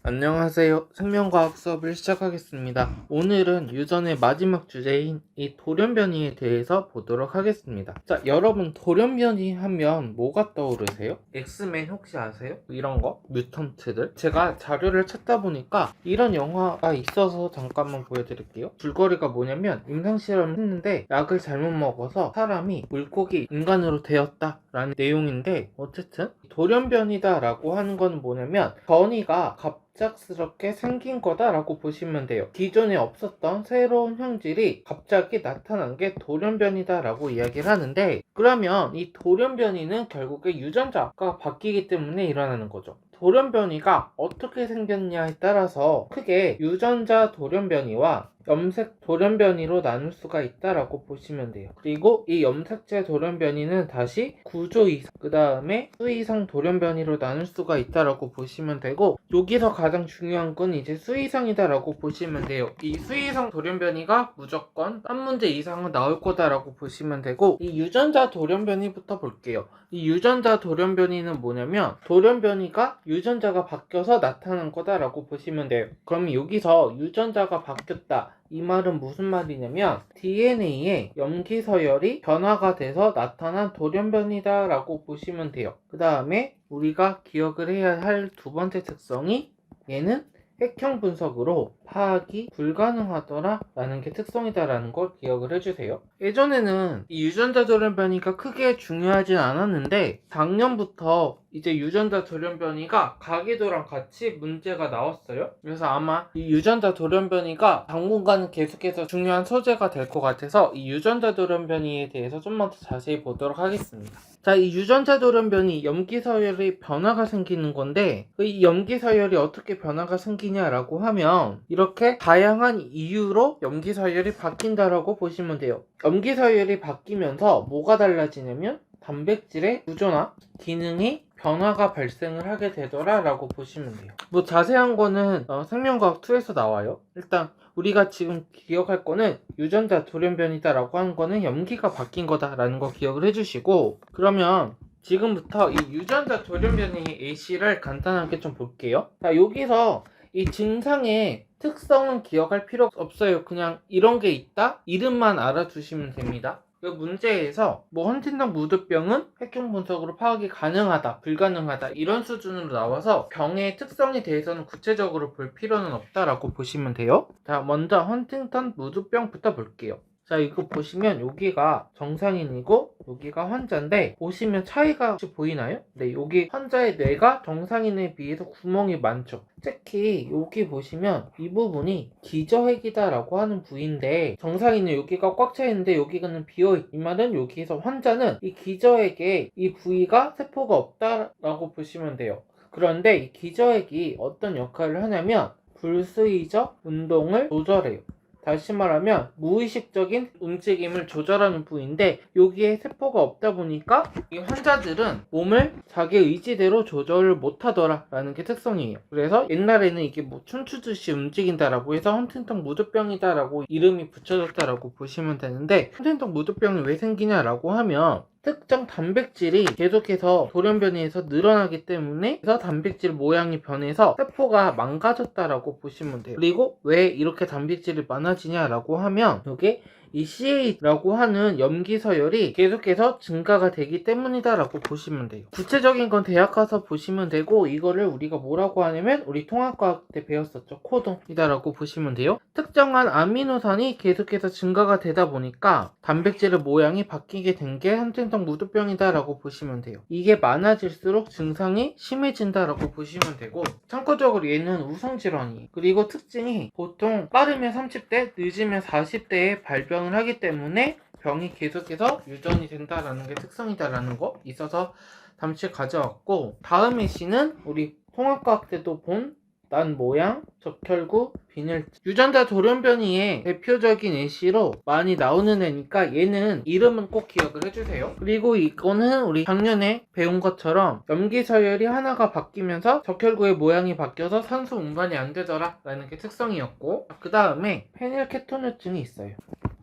안녕하세요. 생명과학 수업을 시작하겠습니다. 오늘은 유전의 마지막 주제인 이 돌연변이에 대해서 보도록 하겠습니다. 자, 여러분 돌연변이 하면 뭐가 떠오르세요? 엑스맨 혹시 아세요? 이런 거? 뮤턴트들? 제가 자료를 찾다 보니까 이런 영화가 있어서 잠깐만 보여드릴게요. 줄거리가 뭐냐면 임상실험을 했는데 약을 잘못 먹어서 사람이 물고기 인간으로 되었다 라는 내용인데, 어쨌든 돌연변이다 라고 하는 건 뭐냐면 변이가 갑작스럽게 생긴 거다 라고 보시면 돼요. 기존에 없었던 새로운 형질이 갑자기 나타난 게 돌연변이다 라고 이야기를 하는데, 그러면 이 돌연변이는 결국에 유전자가 바뀌기 때문에 일어나는 거죠. 돌연변이가 어떻게 생겼냐에 따라서 크게 유전자 돌연변이와 염색 돌연변이로 나눌 수가 있다라고 보시면 돼요. 그리고 이 염색체 돌연변이는 다시 구조 이상, 그 다음에 수 이상 돌연변이로 나눌 수가 있다라고 보시면 되고, 여기서 가장 중요한 건 이제 수 이상이다라고 보시면 돼요. 이 수 이상 돌연변이가 무조건 한 문제 이상은 나올 거다라고 보시면 되고, 이 유전자 돌연변이부터 볼게요. 이 유전자 돌연변이는 뭐냐면 돌연변이가 유전자가 바뀌어서 나타난 거다라고 보시면 돼요. 그럼 여기서 유전자가 바뀌었다, 이 말은 무슨 말이냐면 DNA의 염기서열이 변화가 돼서 나타난 돌연변이다 라고 보시면 돼요. 그 다음에 우리가 기억을 해야 할 두 번째 특성이, 얘는 핵형 분석으로 파악이 불가능하더라 라는 게 특성이다라는 걸 기억을 해주세요. 예전에는 이 유전자 돌연변이가 크게 중요하진 않았는데 작년부터 이제 유전자 돌연변이가 가기도랑 같이 문제가 나왔어요. 그래서 아마 이 유전자 돌연변이가 당분간은 계속해서 중요한 소재가 될 것 같아서 이 유전자 돌연변이에 대해서 좀만 더 자세히 보도록 하겠습니다. 자, 이 유전자 돌연변이 염기서열의 변화가 생기는 건데, 이 염기서열이 어떻게 변화가 생기냐라고 하면 이렇게 다양한 이유로 염기서열이 바뀐다라고 보시면 돼요. 염기서열이 바뀌면서 뭐가 달라지냐면 단백질의 구조나 기능이 변화가 발생을 하게 되더라 라고 보시면 돼요. 뭐 자세한 거는 생명과학 2에서 나와요. 일단 우리가 지금 기억할 거는 유전자 돌연변이다 라고 하는 거는 염기가 바뀐 거다 라는 거 기억을 해주시고, 그러면 지금부터 이 유전자 돌연변이의 예시를 간단하게 좀 볼게요. 자, 여기서 이 증상의 특성은 기억할 필요 없어요. 그냥 이런 게 있다, 이름만 알아두시면 됩니다. 그 문제에서 뭐 헌팅턴 무드병은 핵형 분석으로 파악이 가능하다, 불가능하다 이런 수준으로 나와서 병의 특성에 대해서는 구체적으로 볼 필요는 없다라고 보시면 돼요. 자, 먼저 헌팅턴 무드병부터 볼게요. 자, 이거 보시면 여기가 정상인이고 여기가 환자인데, 보시면 차이가 혹시 보이나요? 네, 여기 환자의 뇌가 정상인에 비해서 구멍이 많죠. 특히 여기 보시면 이 부분이 기저핵이다 라고 하는 부위인데, 정상인은 여기가 꽉 차 있는데 여기는 비어있, 이 말은 여기서 환자는 이 기저핵에 이 부위가 세포가 없다라고 보시면 돼요. 그런데 이 기저핵이 어떤 역할을 하냐면 불수의적 운동을 조절해요. 다시 말하면 무의식적인 움직임을 조절하는 부위인데, 여기에 세포가 없다 보니까 이 환자들은 몸을 자기 의지대로 조절을 못하더라 라는 게 특성이에요. 그래서 옛날에는 이게 뭐 춤추듯이 움직인다라고 해서 헌팅턴 무드병이다 라고 이름이 붙여졌다라고 보시면 되는데, 헌팅턴 무드병이 왜 생기냐라고 하면 특정 단백질이 계속해서 돌연변이에서 늘어나기 때문에, 그래서 단백질 모양이 변해서 세포가 망가졌다라고 보시면 돼요. 그리고 왜 이렇게 단백질이 많아지냐라고 하면 이게 이 CA라고 하는 염기서열이 계속해서 증가가 되기 때문이다 라고 보시면 돼요. 구체적인 건 대학 가서 보시면 되고, 이거를 우리가 뭐라고 하냐면 우리 통합과학 때 배웠었죠. 코동이다 라고 보시면 돼요. 특정한 아미노산이 계속해서 증가가 되다 보니까 단백질의 모양이 바뀌게 된 게 헌팅턴 무드병이다 라고 보시면 돼요. 이게 많아질수록 증상이 심해진다 라고 보시면 되고, 참고적으로 얘는 우성질환이에요. 그리고 특징이 보통 빠르면 30대, 늦으면 40대에 발병을 하기 때문에 병이 계속해서 유전이 된다라는 게 특성이다라는 거 있어서 잠시 가져왔고, 다음의 시는 우리 통합과학 때도 본 난 모양, 적혈구, 비늘, 유전자 돌연변이의 대표적인 예시로 많이 나오는 애니까 얘는 이름은 꼭 기억을 해주세요. 그리고 이거는 우리 작년에 배운 것처럼 염기서열이 하나가 바뀌면서 적혈구의 모양이 바뀌어서 산소 운반이 안 되더라 라는 게 특성이었고, 그 다음에 페닐케토누증이 있어요.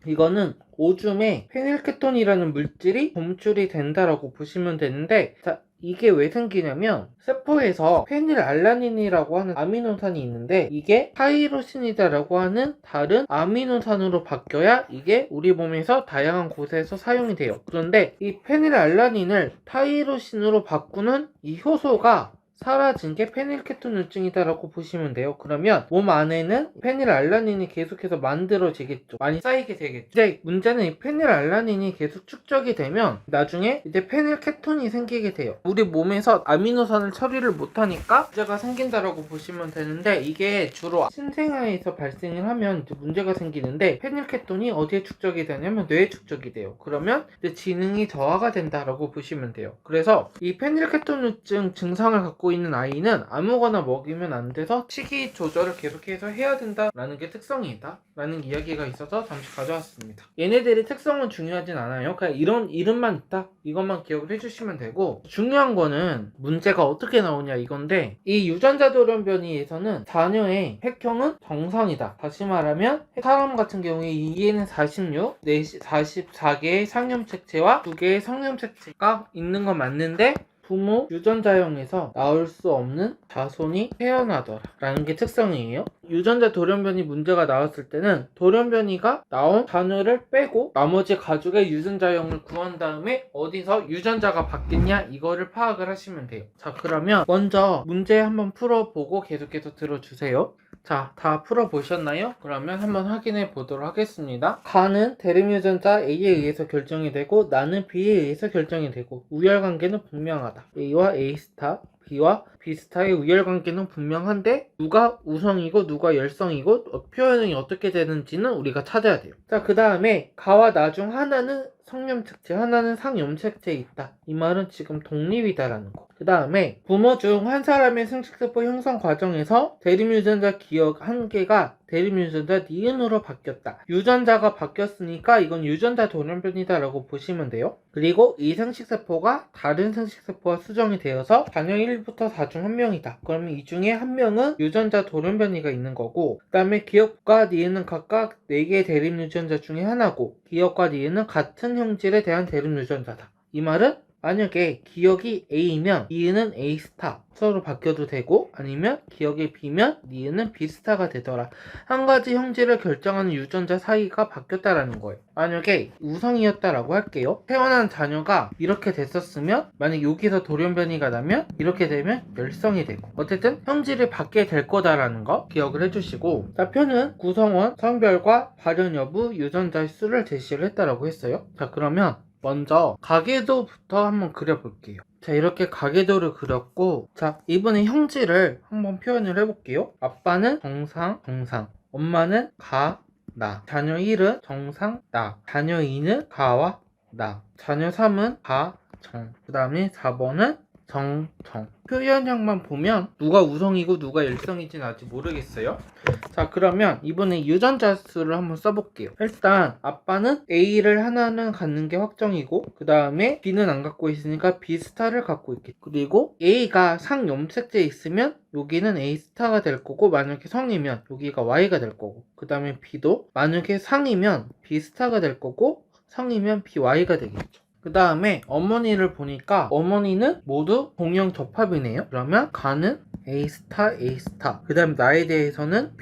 이거는 오줌에 페닐케톤이라는 물질이 검출이 된다라고 보시면 되는데, 자, 이게 왜 생기냐면 세포에서 페닐알라닌이라고 하는 아미노산이 있는데 이게 타이로신이다라고 하는 다른 아미노산으로 바뀌어야 이게 우리 몸에서 다양한 곳에서 사용이 돼요. 그런데 이 페닐알라닌을 타이로신으로 바꾸는 이 효소가 사라진 게 페닐케톤우증이다라고 보시면 돼요. 그러면 몸 안에는 페닐알라닌이 계속해서 만들어지겠죠. 많이 쌓이게 되겠죠. 이제 문제는 이 페닐알라닌이 계속 축적이 되면 나중에 이제 페닐케톤이 생기게 돼요. 우리 몸에서 아미노산을 처리를 못하니까 문제가 생긴다라고 보시면 되는데 이게 주로 신생아에서 발생을 하면 이제 문제가 생기는데 페닐케톤이 어디에 축적이 되냐면 뇌에 축적이 돼요. 그러면 이제 지능이 저하가 된다라고 보시면 돼요. 그래서 이 페닐케톤우증 증상을 갖고 있는 아이는 아무거나 먹이면 안 돼서 식이 조절을 계속해서 해야 된다라는 게 특성이다 라는 이야기가 있어서 잠시 가져왔습니다. 얘네들의 특성은 중요하진 않아요. 그냥 이런 이름만 있다 이것만 기억을 해주시면 되고, 중요한 거는 문제가 어떻게 나오냐 이건데, 이 유전자 돌연변이에서는 자녀의 획형은 정상이다. 다시 말하면 사람 같은 경우에 2에는 46, 44개의 상염색체와 2개의 성염색체가 있는 건 맞는데 부모 유전자형에서 나올 수 없는 자손이 태어나더라 라는 게 특성이에요. 유전자 돌연변이 문제가 나왔을 때는 돌연변이가 나온 자녀를 빼고 나머지 가족의 유전자형을 구한 다음에 어디서 유전자가 바뀌냐 이거를 파악을 하시면 돼요. 자, 그러면 먼저 문제 한번 풀어보고 계속해서 들어주세요. 자, 다 풀어보셨나요? 그러면 한번 확인해 보도록 하겠습니다. 가는 대림 유전자 A에 의해서 결정이 되고 나는 B에 의해서 결정이 되고 우열관계는 분명하다. A와 A 스타, B와 B 스타의 우열관계는 분명한데 누가 우성이고 누가 열성이고 표현이 어떻게 되는지는 우리가 찾아야 돼요. 자, 그 다음에 가와 나 중 하나는 성염색체, 하나는 상염색체에 있다. 이 말은 지금 독립이다라는 거. 그 다음에 부모 중 한 사람의 생식세포 형성 과정에서 대림유전자 기억 한 개가 대림유전자 니은으로 바뀌었다. 유전자가 바뀌었으니까 이건 유전자 돌연변이다 라고 보시면 돼요. 그리고 이 생식세포가 다른 생식세포와 수정이 되어서 자녀 1부터 4 중 한 명이다. 그러면 이 중에 한 명은 유전자 돌연변이가 있는 거고, 그 다음에 기억과 니은은 각각 4개의 대림유전자 중에 하나고 기억과 니은은 같은 형질에 대한 대림유전자다. 이 말은 만약에 기억이 A면 니은은 A 스타 서로 바뀌어도 되고, 아니면 기억이 B면 니은은 B 스타가 되더라. 한 가지 형질을 결정하는 유전자 사이가 바뀌었다라는 거예요. 만약에 우성이었다라고 할게요. 태어난 자녀가 이렇게 됐었으면 만약 여기서 돌연변이가 나면 이렇게 되면 열성이 되고, 어쨌든 형질이 바뀌게 될 거다라는 거 기억을 해주시고, 자, 표는 구성원, 성별과 발현 여부, 유전자의 수를 제시를 했다라고 했어요. 자, 그러면 먼저 가계도부터 한번 그려볼게요. 자, 이렇게 가계도를 그렸고, 자, 이번에 형질을 한번 표현을 해볼게요. 아빠는 정상, 엄마는 가, 나. 자녀 1은 정상, 나. 자녀 2는 가와 나. 자녀 3은 가, 정. 그 다음에 4번은 정. 표현형만 보면 누가 우성이고 누가 열성인지는 아직 모르겠어요. 자, 그러면 이번에 유전자 수를 한번 써볼게요. 일단 아빠는 A를 하나는 갖는 게 확정이고, 그 다음에 B는 안 갖고 있으니까 B 스타를 갖고 있겠죠. 그리고 A가 상염색체에 있으면 여기는 A 스타가 될 거고, 만약에 성이면 여기가 Y가 될 거고, 그 다음에 B도 만약에 상이면 B 스타가 될 거고, 성이면 BY가 되겠죠. 그 다음에 어머니를 보니까 어머니는 모두 동형 접합이네요. 그러면 가는 A 스타, 그 다음 나에 대해서는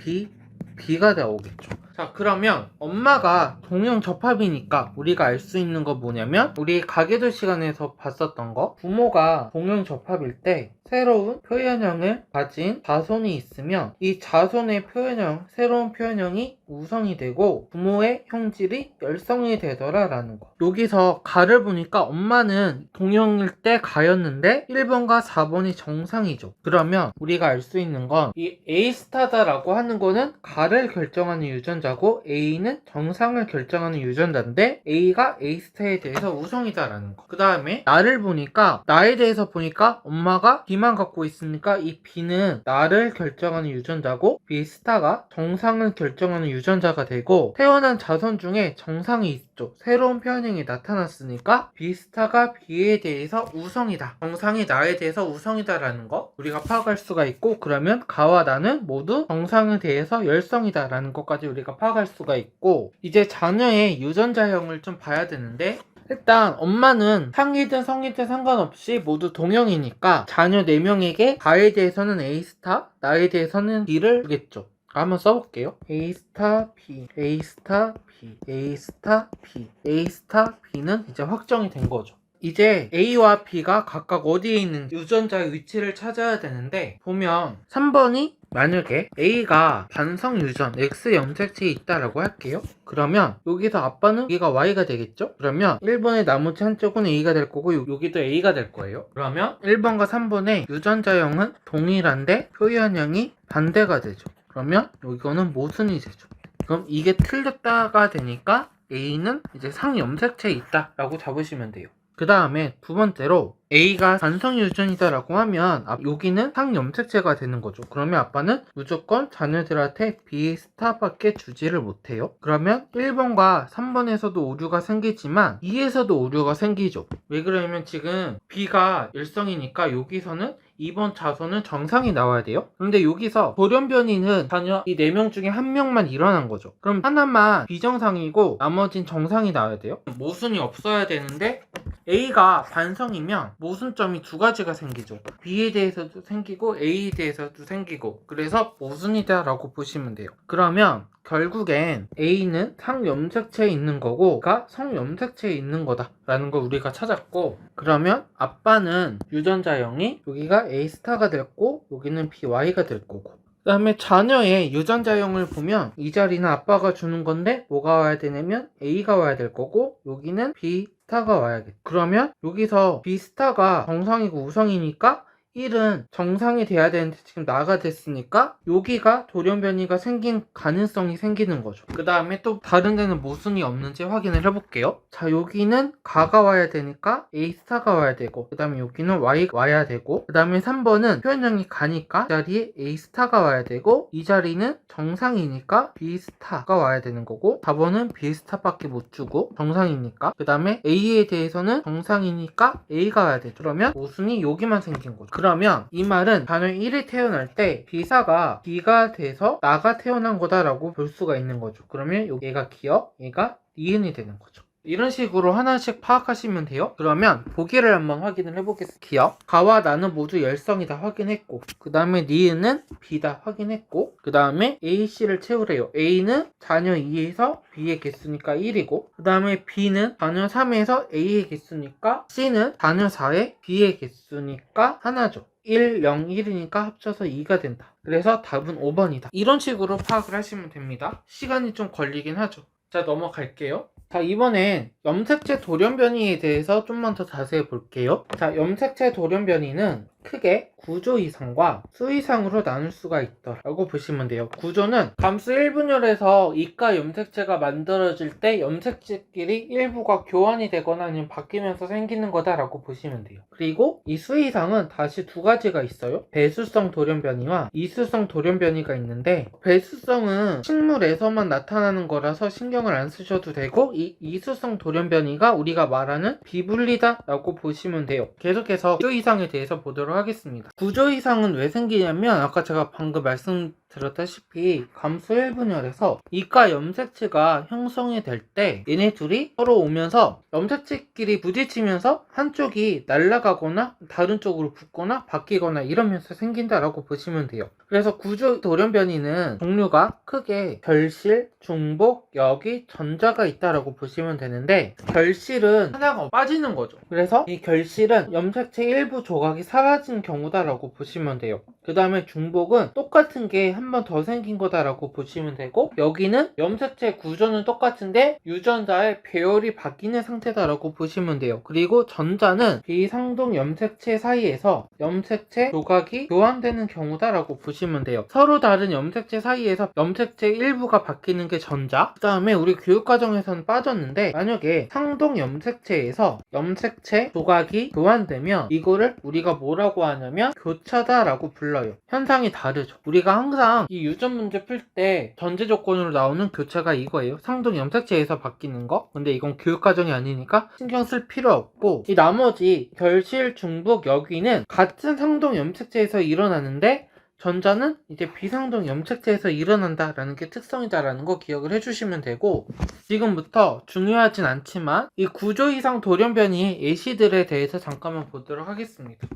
B가 나오겠죠. 자, 그러면 엄마가 동형 접합이니까 우리가 알 수 있는 거 뭐냐면, 우리 가계도 시간에서 봤었던 거, 부모가 동형 접합일 때 새로운 표현형을 가진 자손이 있으면 이 자손의 표현형, 새로운 표현형이 우성이 되고 부모의 형질이 열성이 되더라 라는 거. 여기서 가를 보니까 엄마는 동형일 때 가였는데 1번과 4번이 정상이죠. 그러면 우리가 알 수 있는 건 이 A스타다라고 하는 거는 가를 결정하는 유전자고 A는 정상을 결정하는 유전자인데 A가 A스타에 대해서 우성이다라는 거. 그 다음에 나를 보니까, 나에 대해서 보니까 엄마가 B만 갖고 있으니까 이 B는 나를 결정하는 유전자고 B스타가 정상을 결정하는 유전자가 되고, 태어난 자손 중에 정상이 있죠. 새로운 표현형이 나타났으니까 B스타가 B에 대해서 우성이다, 정상이 나에 대해서 우성이다 라는 거 우리가 파악할 수가 있고, 그러면 가와 나는 모두 정상에 대해서 열성이다 라는 것까지 우리가 파악할 수가 있고, 이제 자녀의 유전자형을 좀 봐야 되는데, 일단 엄마는 상이든 성이든 상관없이 모두 동형이니까 자녀 4명에게 가에 대해서는 A 스타, 나에 대해서는 B를 주겠죠. 한번 써볼게요. A 스타 B, A 스타 B, A 스타 B, A 스타 B는 이제 확정이 된 거죠. 이제 A와 B가 각각 어디에 있는 유전자의 위치를 찾아야 되는데, 보면 3번이 만약에 A가 반성 유전 X 염색체에 있다라고 할게요. 그러면 여기서 아빠는 여기가 Y가 되겠죠? 그러면 1번의 나머지 한쪽은 A가 될 거고 여기도 A가 될 거예요. 그러면 1번과 3번의 유전자형은 동일한데 표현형이 반대가 되죠. 그러면 이거는 모순이 되죠. 그럼 이게 틀렸다가 되니까 A는 이제 상염색체에 있다라고 잡으시면 돼요. 그 다음에 두 번째로 A가 반성 유전이다라고 하면 여기는 상염색체가 되는 거죠. 그러면 아빠는 무조건 자녀들한테 B 스타밖에 주지를 못해요. 그러면 1번과 3번에서도 오류가 생기지만 2에서도 오류가 생기죠. 왜 그러냐면 지금 B가 일성이니까 여기서는 2번 자손은 정상이 나와야 돼요. 그런데 여기서 돌연변이는 자녀 이 4명 중에 1명만 일어난 거죠. 그럼 하나만 비정상이고 나머진 정상이 나와야 돼요. 모순이 없어야 되는데 A가 반성이면 모순점이 2가지가 생기죠. B에 대해서도 생기고 A에 대해서도 생기고, 그래서 모순이다 라고 보시면 돼요. 그러면 결국엔 A는 상염색체에 있는 거고 B가 성염색체에 있는 거다 라는 걸 우리가 찾았고, 그러면 아빠는 유전자형이 여기가 A 스타가 됐고 여기는 BY가 될 거고, 그 다음에 자녀의 유전자형을 보면 이 자리는 아빠가 주는 건데 뭐가 와야 되냐면 A가 와야 될 거고 여기는 B 스타가 와야겠죠. 그러면 여기서 B 스타가 정상이고 우성이니까 1은 정상이 돼야 되는데 지금 나가 됐으니까 여기가 돌연변이가 생긴 가능성이 생기는 거죠. 그 다음에 또 다른 데는 모순이 없는지 확인을 해볼게요. 자, 여기는 가가 와야 되니까 A 스타가 와야 되고, 그 다음에 여기는 Y가 와야 되고, 그 다음에 3번은 표현형이 가니까 이 자리에 A 스타가 와야 되고, 이 자리는 정상이니까 B 스타가 와야 되는 거고, 4번은 B 스타밖에 못 주고 정상이니까, 그 다음에 A에 대해서는 정상이니까 A가 와야 되죠. 그러면 모순이 여기만 생긴 거죠. 그러면 이 말은 자녀 1이 태어날 때 B사가 B가 돼서 나가 태어난 거다라고 볼 수가 있는 거죠. 그러면 얘가 기역, 얘가 니은이 되는 거죠. 이런 식으로 하나씩 파악하시면 돼요. 그러면 보기를 한번 확인을 해보겠습니다. 기억, 가와 나는 모두 열성이다 확인했고, 그 다음에 니은은 B다 확인했고, 그 다음에 A, C를 채우래요. A는 자녀 2에서 B의 개수니까 1이고, 그 다음에 B는 자녀 3에서 A의 개수니까, C는 자녀 4에 B의 개수니까 하나죠. 1, 0, 1이니까 합쳐서 2가 된다. 그래서 답은 5번이다. 이런 식으로 파악을 하시면 됩니다. 시간이 좀 걸리긴 하죠. 자, 넘어갈게요. 자, 이번엔 염색체 돌연변이에 대해서 좀만 더 자세히 볼게요. 자, 염색체 돌연변이는 크게 구조 이상과 수 이상으로 나눌 수가 있다라고 보시면 돼요. 구조는 감수 1분열에서 이가 염색체가 만들어질 때 염색체끼리 일부가 교환이 되거나 아니면 바뀌면서 생기는 거다라고 보시면 돼요. 그리고 이 수 이상은 다시 2가지가 있어요. 배수성 돌연변이와 이수성 돌연변이가 있는데, 배수성은 식물에서만 나타나는 거라서 신경을 안 쓰셔도 되고, 이 이수성 돌연변이가 우리가 말하는 비분리다 라고 보시면 돼요. 계속해서 구조 이상에 대해서 보도록 하겠습니다. 구조 이상은 왜 생기냐면 아까 제가 방금 말씀드렸다시피 감수 1분열에서 이가 염색체가 형성이 될 때 얘네 둘이 서로 오면서 염색체끼리 부딪히면서 한쪽이 날아가거나 다른 쪽으로 붙거나 바뀌거나 이러면서 생긴다라고 보시면 돼요. 그래서 구조 돌연변이는 종류가 크게 결실, 중복, 역이, 전자가 있다라고 보시면 되는데, 결실은 하나가 빠지는 거죠. 그래서 이 결실은 염색체 일부 조각이 사라진 경우다라고 보시면 돼요. 그 다음에 중복은 똑같은 게 한 번 더 생긴 거다라고 보시면 되고, 여기는 염색체 구조는 똑같은데 유전자의 배열이 바뀌는 상태다라고 보시면 돼요. 그리고 전자는 비상동 염색체 사이에서 염색체 조각이 교환되는 경우다라고 보시면 돼요. 서로 다른 염색체 사이에서 염색체 일부가 바뀌는 게 전자. 그 다음에 우리 교육과정에서는 빠졌는데, 만약에 상동 염색체에서 염색체 조각이 교환되면 이거를 우리가 뭐라고 하냐면 교차다라고 불러요. 현상이 다르죠. 우리가 항상 이 유전 문제 풀 때 전제 조건으로 나오는 교차가 이거예요. 상동 염색체에서 바뀌는 거. 근데 이건 교육과정이 아니니까 신경 쓸 필요 없고, 이 나머지 결실, 중복, 역위는 같은 상동 염색체에서 일어나는데 전자는 이제 비상동 염색체에서 일어난다라는 게 특성이다라는 거 기억을 해주시면 되고, 지금부터 중요하진 않지만 이 구조 이상 돌연변이의 예시들에 대해서 잠깐만 보도록 하겠습니다.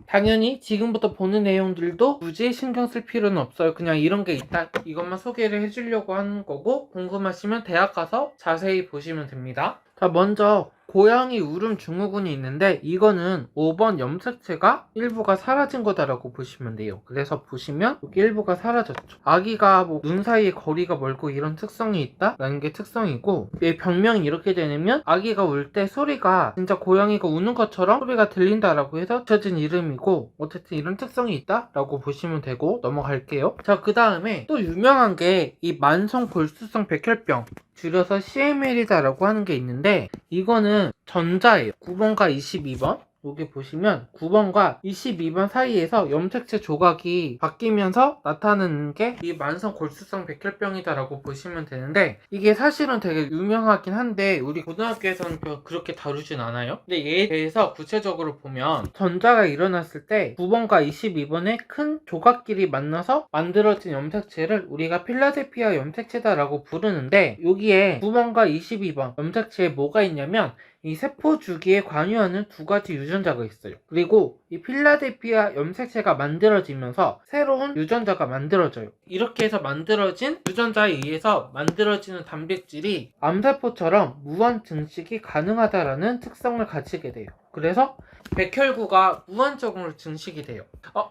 당연히 지금부터 보는 내용들도 굳이 신경 쓸 필요는 없어요. 그냥 이런 게 있다, 이것만 소개를 해주려고 하는 거고, 궁금하시면 대학 가서 자세히 보시면 됩니다. 자, 먼저 고양이 울음 증후군이 있는데, 이거는 5번 염색체가 일부가 사라진 거다라고 보시면 돼요. 그래서 보시면 여기 일부가 사라졌죠. 아기가 뭐 눈 사이에 거리가 멀고 이런 특성이 있다라는 게 특성이고, 이 병명이 이렇게 되면 아기가 울 때 소리가 진짜 고양이가 우는 것처럼 소리가 들린다라고 해서 붙여진 이름이고, 어쨌든 이런 특성이 있다라고 보시면 되고, 넘어갈게요. 자, 그 다음에 또 유명한 게 이 만성 골수성 백혈병, 줄여서 CML이다라고 하는 게 있는데, 이거는 전자예요. 9번과 22번. 여기 보시면 9번과 22번 사이에서 염색체 조각이 바뀌면서 나타나는 게 이 만성 골수성 백혈병이다라고 보시면 되는데, 이게 사실은 되게 유명하긴 한데 우리 고등학교에서는 그렇게 다루진 않아요. 근데 얘에 대해서 구체적으로 보면, 전자가 일어났을 때 9번과 22번의 큰 조각끼리 만나서 만들어진 염색체를 우리가 필라델피아 염색체다라고 부르는데, 여기에 9번과 22번 염색체에 뭐가 있냐면 이 세포 주기에 관여하는 두 가지 유전자가 있어요. 그리고 이 필라델피아 염색체가 만들어지면서 새로운 유전자가 만들어져요. 이렇게 해서 만들어진 유전자에 의해서 만들어지는 단백질이 암세포처럼 무한 증식이 가능하다라는 특성을 가지게 돼요. 그래서 백혈구가 무한적으로 증식이 돼요.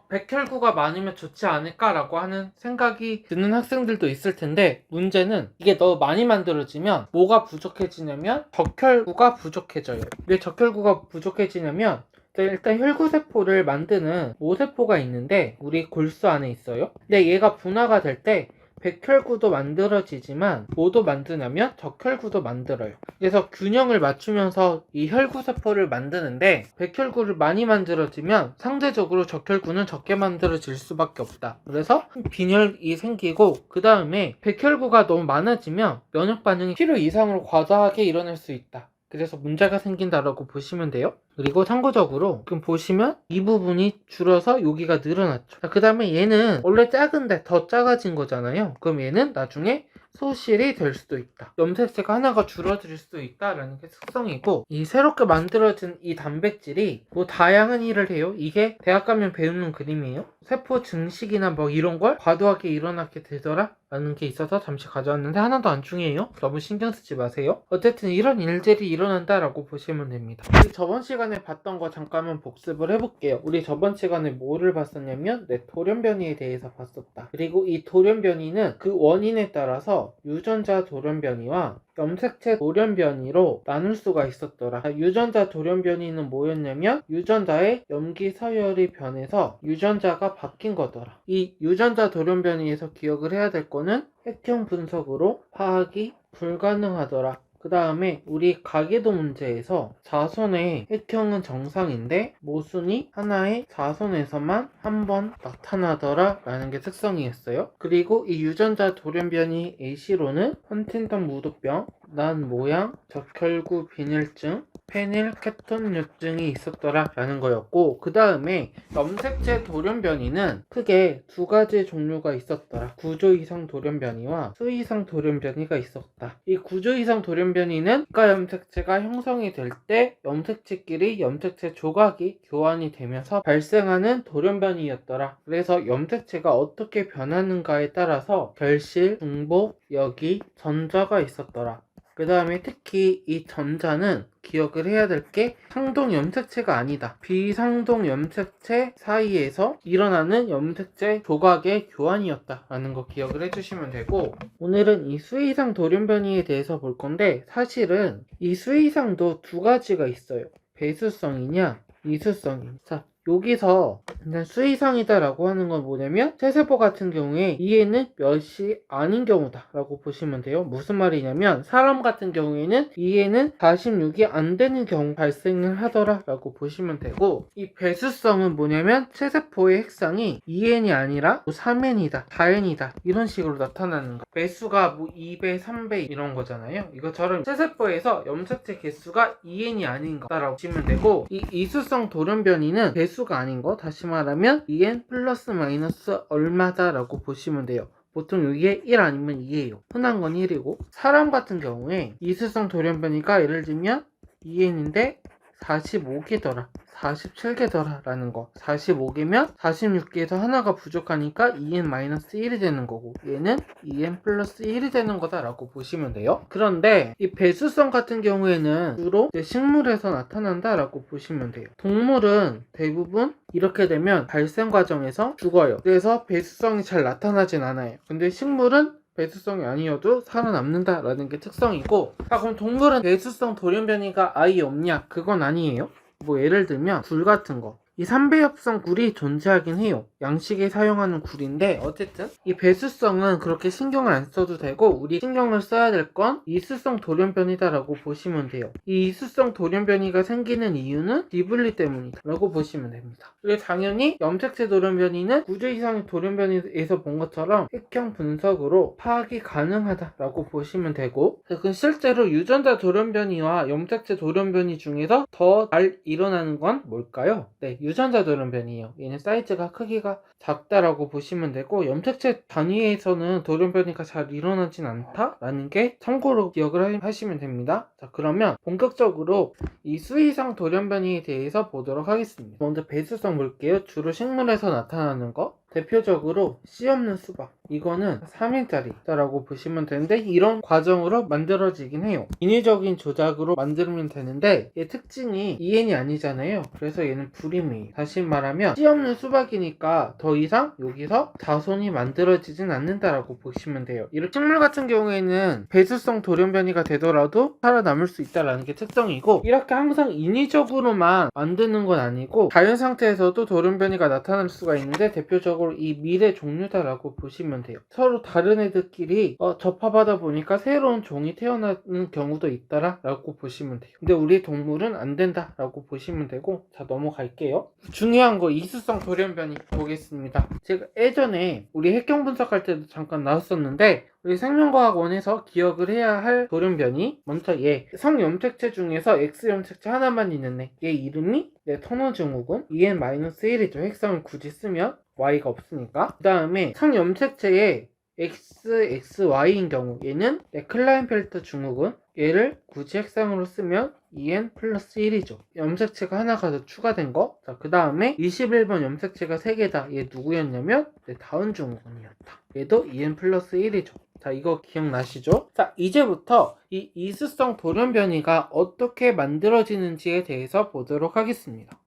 백혈구가 많으면 좋지 않을까라고 하는 생각이 드는 학생들도 있을 텐데, 문제는 이게 너무 많이 만들어지면 뭐가 부족해지냐면 적혈구가 부족해져요. 왜 적혈구가 부족해지냐면, 일단 혈구세포를 만드는 모세포가 있는데 우리 골수 안에 있어요. 근데 얘가 분화가 될 때 백혈구도 만들어지지만 뭐도 만드냐면 적혈구도 만들어요. 그래서 균형을 맞추면서 이 혈구세포를 만드는데, 백혈구를 많이 만들어지면 상대적으로 적혈구는 적게 만들어질 수밖에 없다. 그래서 빈혈이 생기고, 그 다음에 백혈구가 너무 많아지면 면역반응이 필요 이상으로 과다하게 일어날 수 있다. 그래서 문제가 생긴다라고 보시면 돼요. 그리고 참고적으로 지금 보시면 이 부분이 줄어서 여기가 늘어났죠. 그 다음에 얘는 원래 작은데 더 작아진 거잖아요. 그럼 얘는 나중에 소실이 될 수도 있다. 염색체가 하나가 줄어들 수도 있다라는 게 특성이고, 이 새롭게 만들어진 이 단백질이 뭐 다양한 일을 해요. 이게 대학 가면 배우는 그림이에요. 세포 증식이나 뭐 이런 걸 과도하게 일어나게 되더라 라는 게 있어서 잠시 가져왔는데 하나도 안 중요해요. 너무 신경 쓰지 마세요. 어쨌든 이런 일들이 일어난다라고 보시면 됩니다. 우리 저번 시간에 봤던 거 잠깐만 복습을 해볼게요. 우리 저번 시간에 뭐를 봤었냐면 돌연변이에 대해서 봤었다. 그리고 이 돌연변이는 그 원인에 따라서 유전자 돌연변이와 염색체 돌연변이로 나눌 수가 있었더라. 유전자 돌연변이는 뭐였냐면 유전자의 염기 서열이 변해서 유전자가 바뀐 거더라. 이 유전자 돌연변이에서 기억을 해야 될 거는 액형 분석으로 파악이 불가능하더라. 그 다음에 우리 가계도 문제에서 자손의 액형은 정상인데 모순이 하나의 자손에서만 한 번 나타나더라 라는 게 특성이었어요. 그리고 이 유전자 돌연변이 예시로는 헌팅턴 무도병, 난 모양, 적혈구 빈혈증, 페닐케톤류증이 있었더라 라는 거였고, 그 다음에 염색체 돌연변이는 크게 두 가지 종류가 있었더라. 구조 이상 돌연변이와 수 이상 돌연변이가 있었다. 이 구조 이상 돌연변이는 국가 염색체가 형성이 될 때 염색체끼리 염색체 조각이 교환이 되면서 발생하는 돌연변이였더라. 그래서 염색체가 어떻게 변하는가에 따라서 결실, 중복, 역이, 전자가 있었더라. 그 다음에 특히 이 전자는 기억을 해야 될 게 상동 염색체가 아니다. 비상동 염색체 사이에서 일어나는 염색체 조각의 교환이었다 라는 거 기억을 해주시면 되고, 오늘은 이 수이상 돌연변이에 대해서 볼 건데, 사실은 이 수이상도 두 가지가 있어요. 배수성이냐 이수성이냐. 자, 여기서 일단 수이상이다 라고 하는 건 뭐냐면 세세포 같은 경우에 이에는 몇이 아닌 경우다 라고 보시면 돼요. 무슨 말이냐면 사람 같은 경우에는 이에는 46이 안 되는 경우 발생을 하더라 라고 보시면 되고, 이 배수성은 뭐냐면 세세포의 핵상이 2n이 아니라 3n이다 4n이다 이런 식으로 나타나는 거. 배수가 뭐 2배 3배 이런 거잖아요. 이것처럼 세세포에서 염색체 개수가 2n이 아닌 거다라고 보시면 되고, 이 이수성 돌연변이는 배수가 아닌 거, 다시 말하면 2n 플러스 마이너스 얼마다 라고 보시면 돼요. 보통 이게 1 아니면 2예요. 흔한 건 1이고, 사람 같은 경우에 이수성 돌연변이가 예를 들면 2n인데 45개더라, 47개더라 라는 거. 45개면 46개에서 하나가 부족하니까 2n-1이 되는 거고, 얘는 2n 플러스 1이 되는 거다 라고 보시면 돼요. 그런데 이 배수성 같은 경우에는 주로 식물에서 나타난다 라고 보시면 돼요. 동물은 대부분 이렇게 되면 발생 과정에서 죽어요. 그래서 배수성이 잘 나타나진 않아요. 근데 식물은 배수성이 아니어도 살아남는다 라는 게 특성이고, 그럼 동물은 배수성 돌연변이가 아예 없냐? 그건 아니에요. 뭐 예를 들면 굴 같은 거, 이 삼배엽성 굴이 존재하긴 해요. 양식에 사용하는 굴인데, 어쨌든 이 배수성은 그렇게 신경을 안 써도 되고, 우리 신경을 써야 될 건 이수성 돌연변이다 라고 보시면 돼요. 이 이수성 돌연변이가 생기는 이유는 비분리 때문이다 라고 보시면 됩니다. 그리고 당연히 염색체 돌연변이는 구조 이상의 돌연변이에서 본 것처럼 획형 분석으로 파악이 가능하다 라고 보시면 되고, 그 실제로 유전자 돌연변이와 염색체 돌연변이 중에서 더 잘 일어나는 건 뭘까요? 네, 유전자 돌연변이에요. 얘는 사이즈가 크기가 작다라고 보시면 되고, 염색체 단위에서는 돌연변이가 잘 일어나진 않다라는 게 참고로 기억을 하시면 됩니다. 자, 그러면 본격적으로 이 수의성 돌연변이에 대해서 보도록 하겠습니다. 먼저 배수성 볼게요. 주로 식물에서 나타나는 거. 대표적으로 씨 없는 수박, 이거는 3일짜리라고 보시면 되는데, 이런 과정으로 만들어지긴 해요. 인위적인 조작으로 만들면 되는데, 얘 특징이 2n이 아니잖아요. 그래서 얘는 불임이에요. 다시 말하면 씨 없는 수박이니까 더 이상 여기서 자손이 만들어지진 않는다라고 보시면 돼요. 이렇게 식물 같은 경우에는 배수성 돌연변이가 되더라도 살아남을 수 있다라는 게 특성이고, 이렇게 항상 인위적으로만 만드는 건 아니고 자연 상태에서도 돌연변이가 나타날 수가 있는데, 대표적으로 이 밀의 종류다라고 보시면 돼요. 서로 다른 애들끼리 접합하다 보니까 새로운 종이 태어나는 경우도 있다라고 보시면 돼요. 근데 우리 동물은 안 된다라고 보시면 되고, 자, 넘어갈게요. 중요한 거 이수성 돌연변이 보겠습니다. 제가 예전에 우리 핵경 분석할 때도 잠깐 나왔었는데, 우리 생명과학원에서 기억을 해야 할 돌연변이, 먼저 얘 성염색체 중에서 X염색체 하나만 있는 얘 이름이 터너증후군, EN-1이죠. 핵성을 굳이 쓰면 Y가 없으니까. 그 다음에 성염색체의 XXY인 경우, 얘는 클라인펠터 증후군, 얘를 굳이 핵상으로 쓰면 EN 플러스 1이죠. 염색체가 하나가 더 추가된 거. 자, 그 다음에 21번 염색체가 3개다. 얘 누구였냐면 다운 증후군이었다. 얘도 EN 플러스 1이죠. 자, 이거 기억나시죠? 자, 이제부터 이 이수성 돌연변이가 어떻게 만들어지는지에 대해서 보도록 하겠습니다.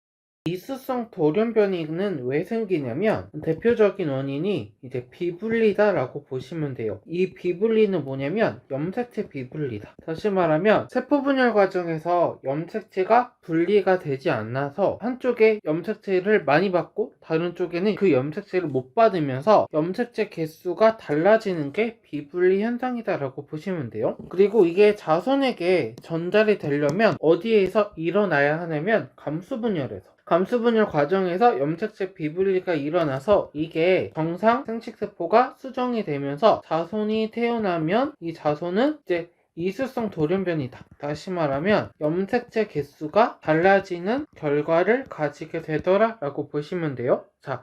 이수성 돌연변이는 왜 생기냐면, 대표적인 원인이 이제 비분리다 라고 보시면 돼요. 이 비분리는 뭐냐면 염색체 비분리다. 다시 말하면 세포 분열 과정에서 염색체가 분리가 되지 않아서 한쪽에 염색체를 많이 받고 다른 쪽에는 그 염색체를 못 받으면서 염색체 개수가 달라지는 게 비분리 현상이다 라고 보시면 돼요. 그리고 이게 자손에게 전달이 되려면 어디에서 일어나야 하냐면 감수분열에서. 감수분열 과정에서 염색체 비분리가 일어나서 이게 정상 생식세포가 수정이 되면서 자손이 태어나면 이 자손은 이제 이수성 돌연변이다. 다시 말하면 염색체 개수가 달라지는 결과를 가지게 되더라 라고 보시면 돼요. 자,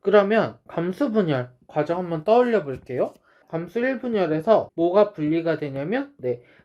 그러면 감수분열 과정 한번 떠올려 볼게요. 감수 1분열에서 뭐가 분리가 되냐면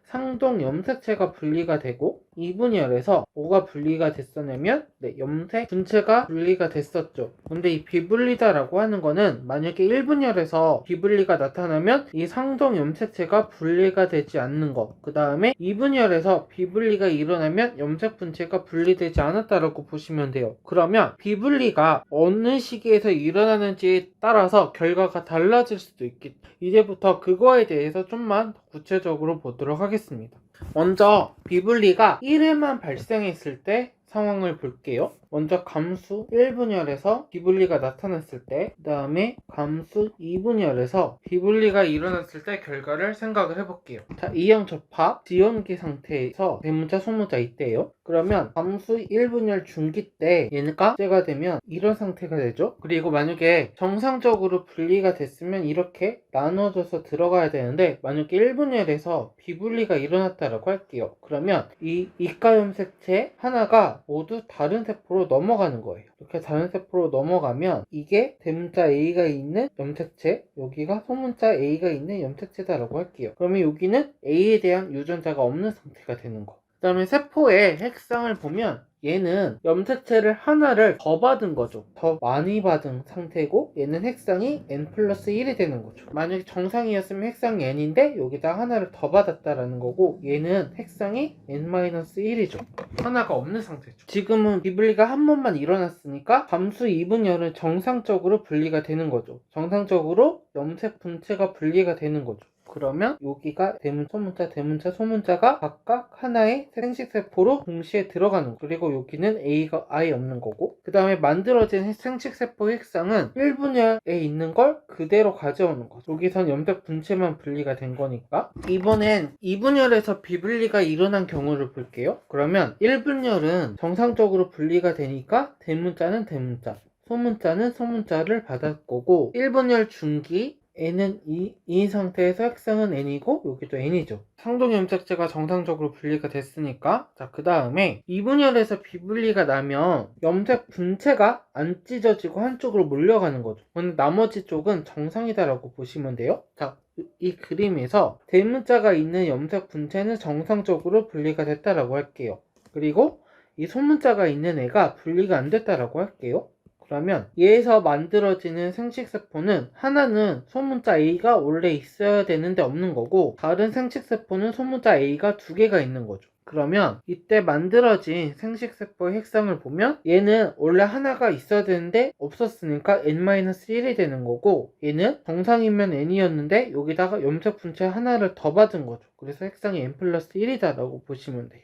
상동 염색체가 분리가 되고, 2분열에서 뭐가 분리가 됐었냐면 염색 분체가 분리가 됐었죠. 근데 이 비분리다라고 하는 거는 만약에 1분열에서 비분리가 나타나면 이 상동 염색체가 분리가 되지 않는 거, 그 다음에 2분열에서 비분리가 일어나면 염색 분체가 분리되지 않았다라고 보시면 돼요. 그러면 비분리가 어느 시기에서 일어나는지에 따라서 결과가 달라질 수도 있겠죠. 이제부터 그거에 대해서 좀만 구체적으로 보도록 하겠습니다. 먼저 비분리가 1회만 발생했을 때 상황을 볼게요. 먼저 감수 1분열에서 비분리가 나타났을 때, 그 다음에 감수 2분열에서 비분리가 일어났을 때 결과를 생각을 해볼게요. 자, 이형 접합 지연기 상태에서 대문자 소문자 이때예요. 그러면 감수 1분열 중기 때 얘가 째가 되면 이런 상태가 되죠. 그리고 만약에 정상적으로 분리가 됐으면 이렇게 나눠져서 들어가야 되는데, 만약에 1분열에서 비분리가 일어났다라고 할게요. 그러면 이 이가염색체 하나가 모두 다른 세포로 넘어가는 거예요. 이렇게 다른 세포로 넘어가면 이게 대문자 A가 있는 염색체, 여기가 소문자 A가 있는 염색체다라고 할게요. 그러면 여기는 A에 대한 유전자가 없는 상태가 되는 거. 그 다음에 세포의 핵상을 보면 얘는 염색체를 하나를 더 받은 거죠. 더 많이 받은 상태고 얘는 핵상이 n 플러스 1이 되는 거죠. 만약에 정상이었으면 핵상이 n인데 여기다 하나를 더 받았다라는 거고 얘는 핵상이 n-1이죠. 하나가 없는 상태죠. 지금은 비분리가 한 번만 일어났으니까 잠수 이분열은 정상적으로 분리가 되는 거죠. 정상적으로 염색 분체가 분리가 되는 거죠. 그러면 여기가 대문자, 소문자, 대문자, 소문자가 각각 하나의 생식세포로 동시에 들어가는 거. 그리고 여기는 A가 아예 없는 거고 그 다음에 만들어진 생식세포 핵상은 1분열에 있는 걸 그대로 가져오는 거죠. 여기선 염색 분체만 분리가 된 거니까. 이번엔 2분열에서 비분리가 일어난 경우를 볼게요. 그러면 1분열은 정상적으로 분리가 되니까 대문자는 대문자, 소문자는 소문자를 받을 거고 1분열 중기 n은 이 상태에서 핵상은 n이고 여기도 n이죠. 상동 염색체가 정상적으로 분리가 됐으니까 자, 그 다음에 2분열에서 비분리가 나면 염색 분체가 안 찢어지고 한쪽으로 몰려가는 거죠. 근데 나머지 쪽은 정상이다라고 보시면 돼요. 자, 이 그림에서 대문자가 있는 염색 분체는 정상적으로 분리가 됐다라고 할게요. 그리고 이 소문자가 있는 애가 분리가 안 됐다라고 할게요. 그러면 얘에서 만들어지는 생식세포는 하나는 소문자 A가 원래 있어야 되는데 없는 거고 다른 생식세포는 소문자 A가 두 개가 있는 거죠. 그러면 이때 만들어진 생식세포의 핵상을 보면 얘는 원래 하나가 있어야 되는데 없었으니까 n-1이 되는 거고 얘는 정상이면 n이었는데 여기다가 염색 분체 하나를 더 받은 거죠. 그래서 핵상이 n+1이다 라고 보시면 돼요.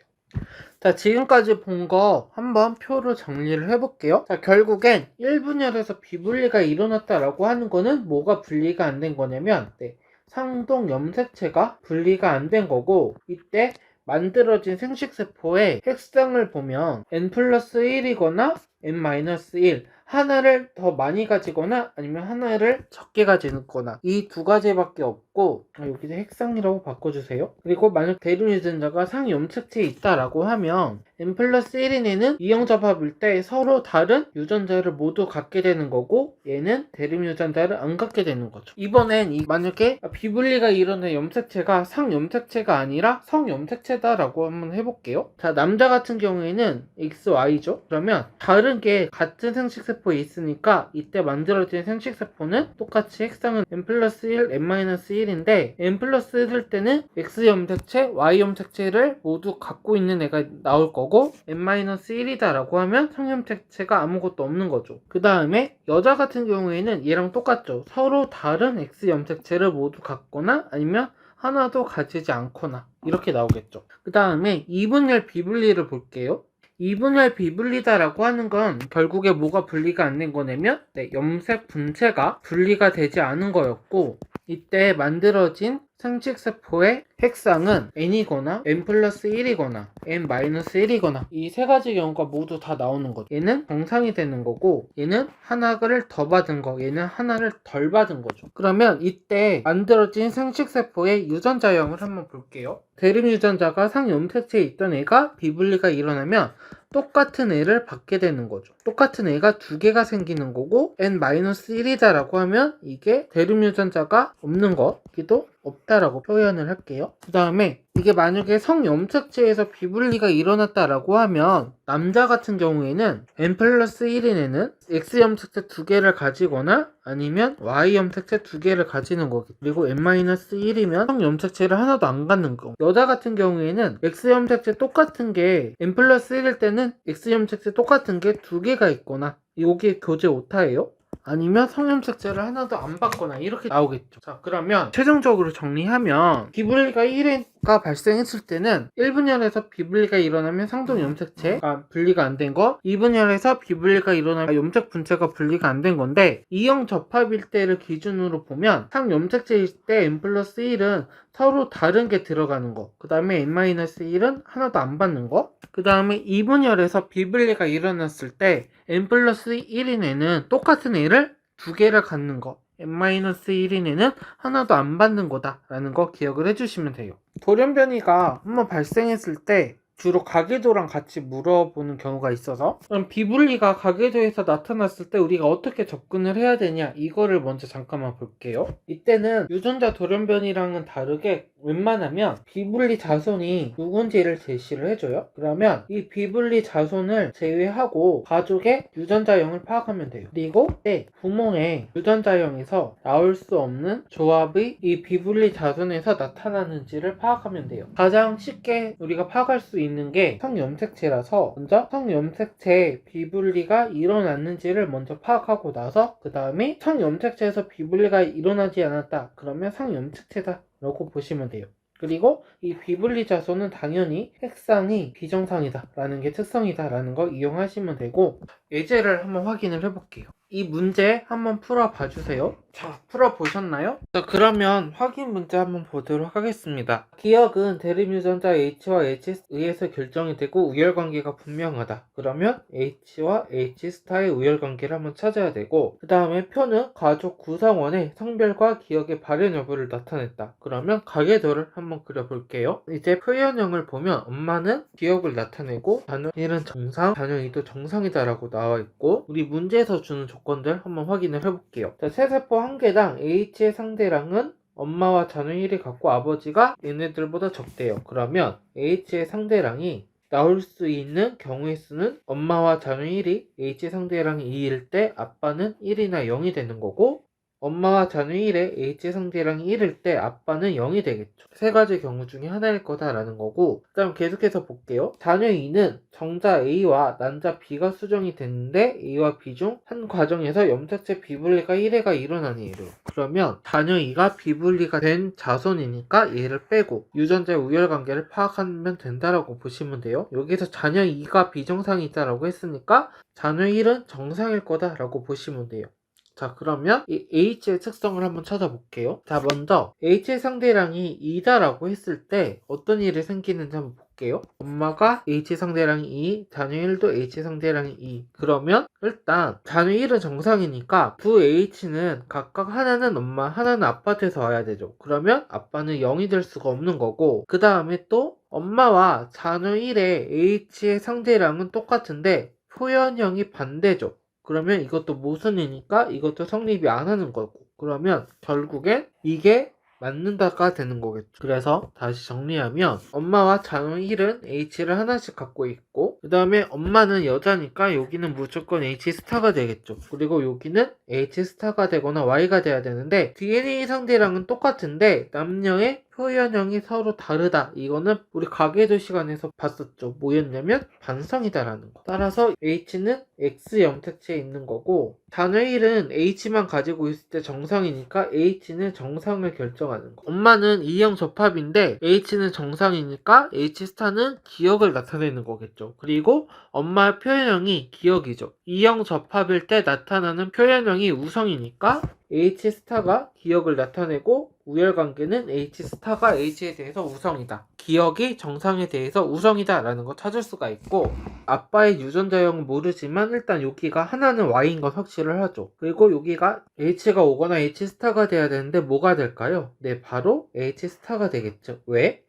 자, 지금까지 본 거 한번 표로 정리를 해볼게요. 자, 결국엔 1분열에서 비분리가 일어났다라고 하는 거는 뭐가 분리가 안 된 거냐면 상동 염색체가 분리가 안 된 거고 이때 만들어진 생식세포의 핵상을 보면 n+1이거나 n-1 하나를 더 많이 가지거나 아니면 하나를 적게 가지거나 이 두 가지밖에 없고 여기서 핵상이라고 바꿔주세요. 그리고 만약 대륜 유전자가 상염색체에 있다라고 하면 n+1인 애는 이형접합일 때 서로 다른 유전자를 모두 갖게 되는 거고 얘는 대륜 유전자를 안 갖게 되는 거죠. 이번엔 만약에 비분리가 일어난 염색체가 상염색체가 아니라 성염색체다라고 한번 해볼게요. 자, 남자 같은 경우에는 XY죠. 그러면 다른 게 같은 생식세포에 있으니까 이때 만들어진 생식세포는 똑같이 핵상은 n+1, n-1인데 n+1일 때는 X염색체, Y염색체를 모두 갖고 있는 애가 나올 거고 n-1이다 라고 하면 성염색체가 아무것도 없는 거죠. 그 다음에 여자 같은 경우에는 얘랑 똑같죠. 서로 다른 X염색체를 모두 갖거나 아니면 하나도 가지지 않거나 이렇게 나오겠죠. 그 다음에 2분열 비분리를 볼게요. 2분열 비분리다라고 하는 건 결국에 뭐가 분리가 안 된 거냐면 염색 분체가 분리가 되지 않은 거였고 이때 만들어진 생식세포의 핵상은 n이거나 n+1이거나 n-1이거나 이 세 가지 경우가 모두 다 나오는 거죠. 얘는 정상이 되는 거고 얘는 하나를 더 받은 거, 얘는 하나를 덜 받은 거죠. 그러면 이때 만들어진 생식세포의 유전자형을 한번 볼게요. 대륜 유전자가 상염색체에 있던 애가 비분리가 일어나면 똑같은 애를 받게 되는 거죠. 똑같은 애가 두 개가 생기는 거고 n-1이다 라고 하면 이게 대륜 유전자가 없는 거기도 없다라고 표현을 할게요. 그 다음에 이게 만약에 성염색체에서 비분리가 일어났다라고 하면 남자 같은 경우에는 n+1인 애는 X염색체 두 개를 가지거나 아니면 Y염색체 두 개를 가지는 거고 그리고 n-1이면 성염색체를 하나도 안 갖는 거. 여자 같은 경우에는 X염색체 똑같은 게 n+1일 때는 X염색체 똑같은 게 두 개가 있거나 이게 교제 오타예요. 아니면 성염색체를 하나도 안 받거나 이렇게 나오겠죠. 자, 그러면 최종적으로 정리하면 비분리가 1회가 발생했을 때는 1분열에서 비분리가 일어나면 상동 염색체가 분리가 안 된 거, 2분열에서 비분리가 일어나면 염색 분체가 분리가 안 된 건데 이형 접합일 때를 기준으로 보면 상염색체일 때 n+1은 서로 다른 게 들어가는 거, 그 다음에 n-1은 하나도 안 받는 거, 그 다음에 2분열에서 비분리가 일어났을 때 n+1인 애는 똑같은 애를 두 개를 갖는 거, n-1인 애는 하나도 안 받는 거다 라는 거 기억을 해주시면 돼요. 돌연변이가 한번 발생했을 때 주로 가계도랑 같이 물어보는 경우가 있어서, 그럼 비분리가 가계도에서 나타났을 때 우리가 어떻게 접근을 해야 되냐, 이거를 먼저 잠깐만 볼게요. 이때는 유전자 돌연변이랑은 다르게 웬만하면 비분리 자손이 누군지를 제시를 해줘요. 그러면 이 비분리 자손을 제외하고 가족의 유전자형을 파악하면 돼요. 그리고 부모의 유전자형에서 나올 수 없는 조합이 이 비분리 자손에서 나타나는지를 파악하면 돼요. 가장 쉽게 우리가 파악할 수 있는 게 성염색체라서, 먼저 성염색체의 비분리가 일어났는지를 먼저 파악하고 나서 그 다음에 성염색체에서 비분리가 일어나지 않았다, 그러면 성염색체다 라고 보시면 돼요. 그리고 이 비분리 자손은 당연히 핵상이 비정상이다 라는 게 특성이다 라는 거 이용하시면 되고, 예제를 한번 확인을 해볼게요. 이 문제 한번 풀어봐 주세요. 자, 풀어보셨나요? 자, 그러면 확인 문제 한번 보도록 하겠습니다. 기억은 대립 유전자 H와 H에 의해서 결정이 되고 우열관계가 분명하다. 그러면 H와 H스타의 우열관계를 한번 찾아야 되고, 그 다음에 표는 가족 구성원의 성별과 기억의 발현 여부를 나타냈다. 그러면 가계도를 한번 그려볼게요. 이제 표현형을 보면 엄마는 기억을 나타내고 자녀 1은 정상, 자녀 2도 정상이다 라고 나와있고, 우리 문제에서 주는 조건들 한번 확인을 해볼게요. 자, 세세포 한 개당 H의 상대량은 엄마와 자녀 1이 같고 아버지가 얘네들보다 적대요. 그러면 H의 상대량이 나올 수 있는 경우의 수는 엄마와 자녀 1이 H의 상대량이 2일 때 아빠는 1이나 0이 되는 거고, 엄마와 자녀 1에 H의 상대량이 1일 때 아빠는 0이 되겠죠. 세 가지 경우 중에 하나일 거다라는 거고, 그 다음 계속해서 볼게요. 자녀 2는 정자 A와 난자 B가 수정이 됐는데 A와 B 중 한 과정에서 염색체 비분리가 1회가 일어나는 예로, 그러면 자녀 2가 비분리가 된 자손이니까 얘를 빼고 유전자의 우열관계를 파악하면 된다라고 보시면 돼요. 여기서 자녀 2가 비정상이 있다라고 했으니까 자녀 1은 정상일 거다라고 보시면 돼요. 자, 그러면 이 H의 특성을 한번 찾아볼게요. 자, 먼저 H의 상대량이 2다라고 했을 때 어떤 일이 생기는지 한번 볼게요. 엄마가 H의 상대량이 2, 자녀 1도 H의 상대량이 2. 그러면 일단 자녀 1은 정상이니까 두 H는 각각 하나는 엄마, 하나는 아빠한테서 와야 되죠. 그러면 아빠는 0이 될 수가 없는 거고, 그 다음에 또 엄마와 자녀 1의 H의 상대량은 똑같은데 표현형이 반대죠. 그러면 이것도 모순이니까 이것도 성립이 안 하는 거고, 그러면 결국엔 이게 맞는다가 되는 거겠죠. 그래서 다시 정리하면 엄마와 자녀 1은 H를 하나씩 갖고 있고, 그 다음에 엄마는 여자니까 여기는 무조건 H 스타가 되겠죠. 그리고 여기는 H 스타가 되거나 Y가 돼야 되는데 DNA 상대량은 똑같은데 남녀의 표현형이 서로 다르다. 이거는 우리 가계도 시간에서 봤었죠. 뭐였냐면 반성이다라는 거. 따라서 H는 X 염색체에 있는 거고, 자녀 1은 H만 가지고 있을 때 정상이니까 H는 정상을 결정하는 거. 엄마는 E형 접합인데 H는 정상이니까 H스타는 기억을 나타내는 거겠죠. 그리고 엄마의 표현형이 기억이죠. E형 접합일 때 나타나는 표현형이 우성이니까 H스타가 기억을 나타내고 우열관계는 H스타가 H에 대해서 우성이다. 기억이 정상에 대해서 우성이다 라는 거 찾을 수가 있고, 아빠의 유전자형은 모르지만 일단 여기가 하나는 Y인 건 확실을 하죠. 그리고 여기가 H가 오거나 H스타가 돼야 되는데 뭐가 될까요? 네, 바로 H스타가 되겠죠. 왜?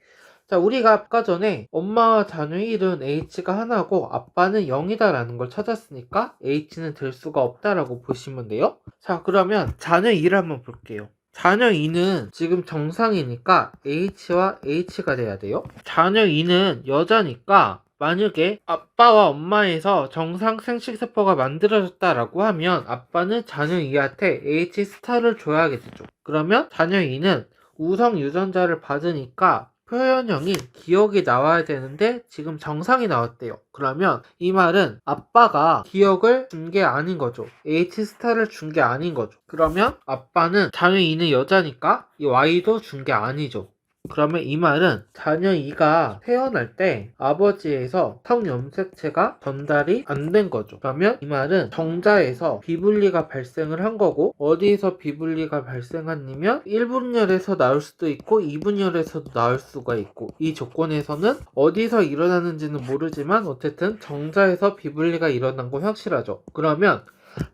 자, 우리가 아까 전에 엄마와 자녀 1은 H가 하나고 아빠는 0이다 라는 걸 찾았으니까 H는 될 수가 없다라고 보시면 돼요. 자, 그러면 자녀 2를 한번 볼게요. 자녀 2는 지금 정상이니까 H와 H가 돼야 돼요. 자녀 2는 여자니까 만약에 아빠와 엄마에서 정상 생식세포가 만들어졌다라고 하면 아빠는 자녀 2한테 H 스타를 줘야겠죠. 그러면 자녀 2는 우성 유전자를 받으니까 표현형이 기억이 나와야 되는데 지금 정상이 나왔대요. 그러면 이 말은 아빠가 기억을 준 게 아닌 거죠. H스타를 준 게 아닌 거죠. 그러면 아빠는 자녀 2는 여자니까 이 Y도 준 게 아니죠. 그러면 이 말은 자녀 2가 태어날 때 아버지에서 성염색체가 전달이 안 된 거죠. 그러면 이 말은 정자에서 비분리가 발생을 한 거고, 어디에서 비분리가 발생하냐면 1분열에서 나올 수도 있고 2분열에서도 나올 수가 있고, 이 조건에서는 어디서 일어나는지는 모르지만 어쨌든 정자에서 비분리가 일어난 건 확실하죠. 그러면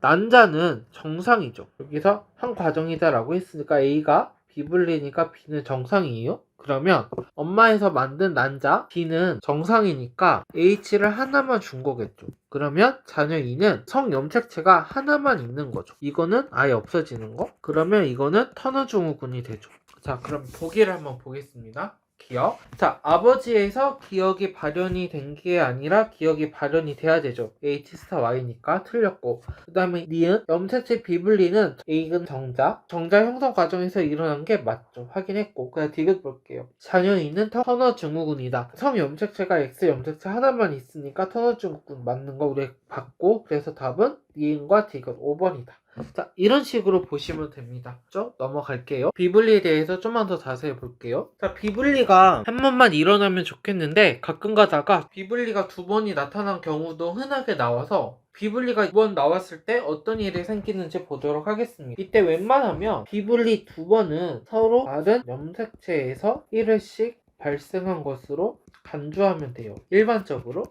난자는 정상이죠. 여기서 한 과정이다 라고 했으니까 A가 비분리니까 B는 정상이에요? 그러면 엄마에서 만든 난자 B는 정상이니까 H를 하나만 준 거겠죠. 그러면 자녀 E는 성염색체가 하나만 있는 거죠. 이거는 아예 없어지는 거. 그러면 이거는 터너 증후군이 되죠. 자, 그럼 보기를 한번 보겠습니다. 기억. 자, 아버지에서 기억이 발현이 된 게 아니라 기억이 발현이 돼야 되죠. H 스타 Y니까 틀렸고. 그 다음에 니은 염색체 비분리는 A는 정자 형성 과정에서 일어난 게 맞죠. 확인했고. 그냥 디귿 볼게요. 자녀 E는 터너 증후군이다. 성염색체가 X 염색체 하나만 있으니까 터너 증후군 맞는 거 우리 봤고, 그래서 답은 니은과 디귿 5번이다. 자, 이런 식으로 보시면 됩니다. 넘어갈게요. 비분리에 대해서 좀만 더 자세히 볼게요. 자, 비분리가 한 번만 일어나면 좋겠는데 가끔 가다가 비분리가 두 번이 나타난 경우도 흔하게 나와서 비분리가 2번 나왔을 때 어떤 일이 생기는지 보도록 하겠습니다. 이때 웬만하면 비분리 두 번은 서로 다른 염색체에서 1회씩 발생한 것으로 간주하면 돼요. 일반적으로.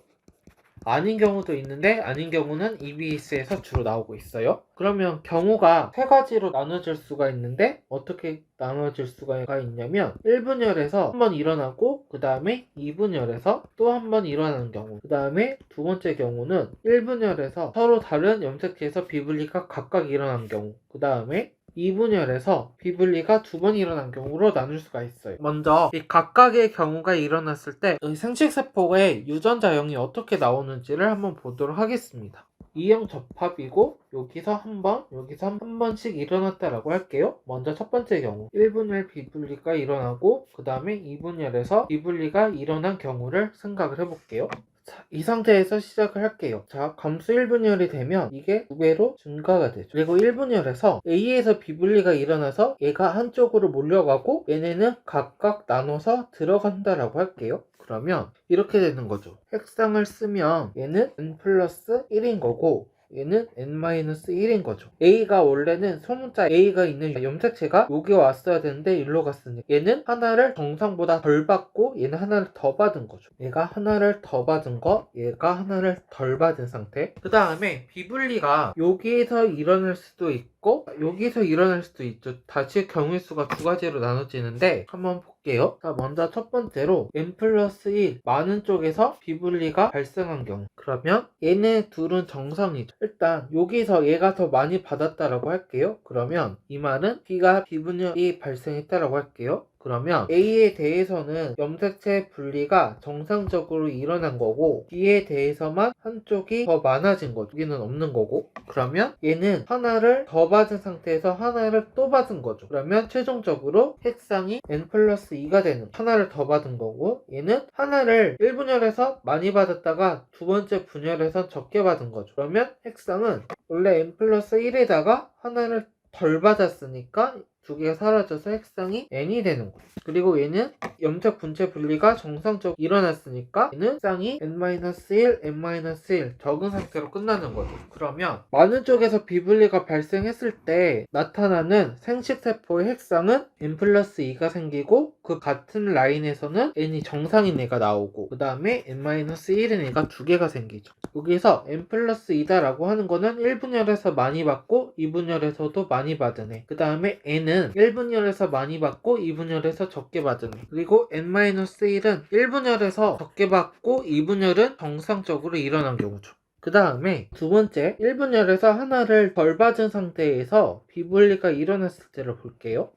아닌 경우도 있는데 아닌 경우는 EBS에서 주로 나오고 있어요. 그러면 경우가 세 가지로 나눠질 수가 있는데 어떻게 나눠질 수가 있냐면 1분열에서 한 번 일어나고 그 다음에 2분열에서 또 한 번 일어나는 경우, 그 다음에 두 번째 경우는 1분열에서 서로 다른 염색체에서 비분리가 각각 일어나는 경우, 그 다음에 2분열에서 비분리가 두 번 일어난 경우로 나눌 수가 있어요. 먼저 이 각각의 경우가 일어났을 때 생식세포의 유전자형이 어떻게 나오는지를 한번 보도록 하겠습니다. E형 접합이고 여기서 한 번, 여기서 한 번씩 일어났다라고 할게요. 먼저 첫 번째 경우 1분열 비분리가 일어나고 그 다음에 2분열에서 비분리가 일어난 경우를 생각을 해볼게요. 자, 이 상태에서 시작을 할게요. 자, 감수 1분열이 되면 이게 2배로 증가가 되죠. 그리고 1분열에서 A에서 비분리가 일어나서 얘가 한쪽으로 몰려가고 얘네는 각각 나눠서 들어간다라고 할게요. 그러면 이렇게 되는 거죠. 핵상을 쓰면 얘는 n 플러스 1인 거고 얘는 n-1인 거죠. A가 원래는 소문자 A가 있는 염색체가 여기 왔어야 되는데 일로 갔으니 얘는 하나를 정상보다 덜 받고 얘는 하나를 더 받은 거죠. 얘가 하나를 더 받은 거, 얘가 하나를 덜 받은 상태. 그 다음에 비분리가 여기에서 일어날 수도 있고 여기서 일어날 수도 있죠. 다시 경우의 수가 두 가지로 나눠지는데 한번 볼게요. 자, 먼저 첫 번째로 n+1 많은 쪽에서 비분리가 발생한 경우, 그러면 얘네 둘은 정상이죠. 일단 여기서 얘가 더 많이 받았다라고 할게요. 그러면 이 말은 B가 비분열이 발생했다라고 할게요. 그러면 A에 대해서는 염색체 분리가 정상적으로 일어난 거고 B에 대해서만 한쪽이 더 많아진 거죠. 여기는 없는 거고. 그러면 얘는 하나를 더 받은 상태에서 하나를 또 받은 거죠. 그러면 최종적으로 핵상이 n+2가 되는, 하나를 더 받은 거고 얘는 하나를 1분열에서 많이 받았다가 두 번째 분열에서 적게 받은 거죠. 그러면 핵상은 원래 n+1에다가 하나를 덜 받았으니까 두 개가 사라져서 핵상이 n이 되는 거예요. 그리고 얘는 염색 분체 분리가 정상적으로 일어났으니까 얘는 핵상이 n-1, n-1 적은 상태로 끝나는 거죠. 그러면 많은 쪽에서 비분리가 발생했을 때 나타나는 생식세포의 핵상은 n+2가 생기고 그 같은 라인에서는 n이 정상인 애가 나오고 그 다음에 n-1인 애가 두 개가 생기죠. 여기서 n+2다 라고 하는 거는 1분열에서 많이 받고 2분열에서도 많이 받은 애, 그 다음에 n은 1분열에서 많이 받고 2분열에서 적게 받은 애, 그리고 n-1은 1분열에서 적게 받고 2분열은 정상적으로 일어난 경우죠. 그 다음에 두 번째 1분열에서 하나를 덜 받은 상태에서 비분리가 일어났을 때를 볼게요.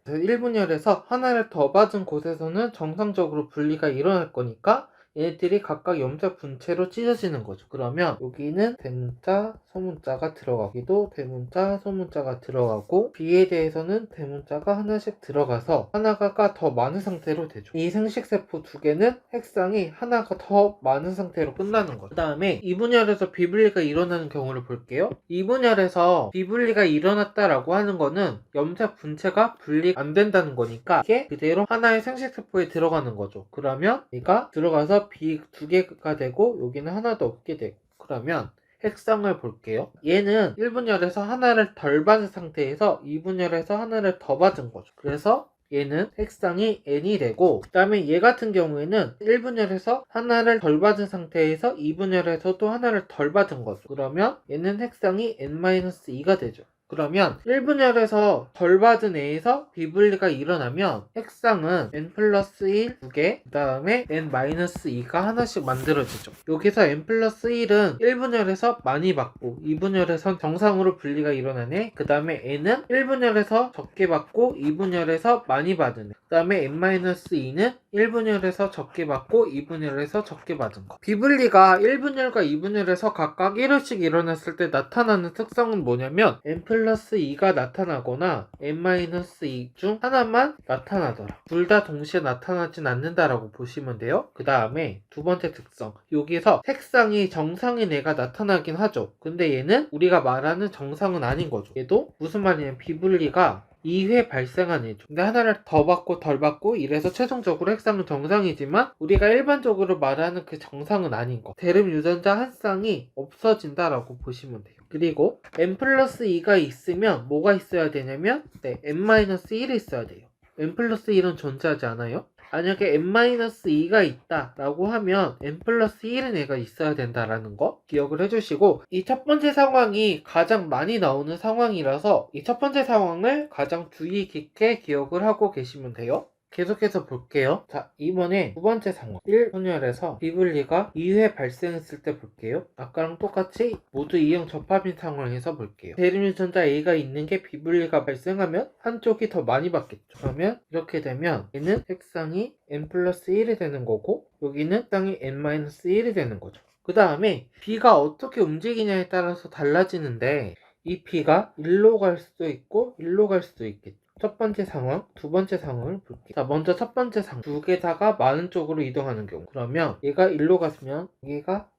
1분열에서 하나를 더 받은 곳에서는 정상적으로 분리가 일어날 거니까 얘네들이 각각 염색 분체로 찢어지는 거죠. 그러면 여기는 대문자, 소문자가 들어가기도 대문자, 소문자가 들어가고 B에 대해서는 대문자가 하나씩 들어가서 하나가 더 많은 상태로 되죠. 이 생식세포 두 개는 핵상이 하나가 더 많은 상태로 끝나는 거죠. 그 다음에 2분열에서 비분리가 일어나는 경우를 볼게요. 2분열에서 비분리가 일어났다라고 하는 거는 염색 분체가 분리 안 된다는 거니까 이게 그대로 하나의 생식세포에 들어가는 거죠. 그러면 얘가 들어가서 B 두 개가 되고 여기는 하나도 없게 되고, 그러면 핵상을 볼게요. 얘는 1분열에서 하나를 덜 받은 상태에서 2분열에서 하나를 더 받은 거죠. 그래서 얘는 핵상이 n이 되고, 그 다음에 얘 같은 경우에는 1분열에서 하나를 덜 받은 상태에서 2분열에서도 하나를 덜 받은 거죠. 그러면 얘는 핵상이 n-2가 되죠. 그러면 1분열에서 덜 받은 A에서 비분리가 일어나면 핵상은 n 플러스 1 2개, 그 다음에 n 마이너스 2가 하나씩 만들어지죠. 여기서 n 플러스 1은 1분열에서 많이 받고 2분열에선 정상으로 분리가 일어나네. 그 다음에 n은 1분열에서 적게 받고 2분열에서 많이 받으네. 그 다음에 n 마이너스 2는 1분열에서 적게 받고 2분열에서 적게 받은 거. 비분리가 1분열과 2분열에서 각각 1회씩 일어났을 때 나타나는 특성은 뭐냐면 n 플러스 2가 나타나거나 n-2 중 하나만 나타나더라. 둘 다 동시에 나타나진 않는다라고 보시면 돼요. 그 다음에 두 번째 특성, 여기서 색상이 정상인 애가 나타나긴 하죠. 근데 얘는 우리가 말하는 정상은 아닌 거죠. 얘도 무슨 말이냐면 비분리가 2회 발생한 애죠. 근데 하나를 더 받고 덜 받고 이래서 최종적으로 핵상은 정상이지만 우리가 일반적으로 말하는 그 정상은 아닌 거. 대름 유전자 한 쌍이 없어진다라고 보시면 돼요. 그리고 n 플러스 2가 있으면 뭐가 있어야 되냐면 n-1이 있어야 돼요. n 플러스 1은 존재하지 않아요. 만약에 n-2가 있다라고 하면 n 플러스 1은 애가 있어야 된다라는 거 기억을 해주시고, 이 첫 번째 상황이 가장 많이 나오는 상황이라서 이 첫 번째 상황을 가장 주의 깊게 기억을 하고 계시면 돼요. 계속해서 볼게요. 자, 이번에 두 번째 상황 1분열에서 비분리가 2회 발생했을 때 볼게요. 아까랑 똑같이 모두 E형 접합인 상황에서 볼게요. 대름 유전자 A가 있는 게 비분리가 발생하면 한쪽이 더 많이 받겠죠. 그러면 이렇게 되면 얘는 핵상이 n 플러스 1이 되는 거고 여기는 핵상이 n-1이 되는 거죠. 그 다음에 B가 어떻게 움직이냐에 따라서 달라지는데 이 B가 1로 갈 수도 있고 1로 갈 수도 있겠죠. 첫 번째 상황, 두 번째 상황을 볼게요. 자, 먼저 첫 번째 상황. 두 개 다가 많은 쪽으로 이동하는 경우. 그러면 얘가 1로 갔으면 여기가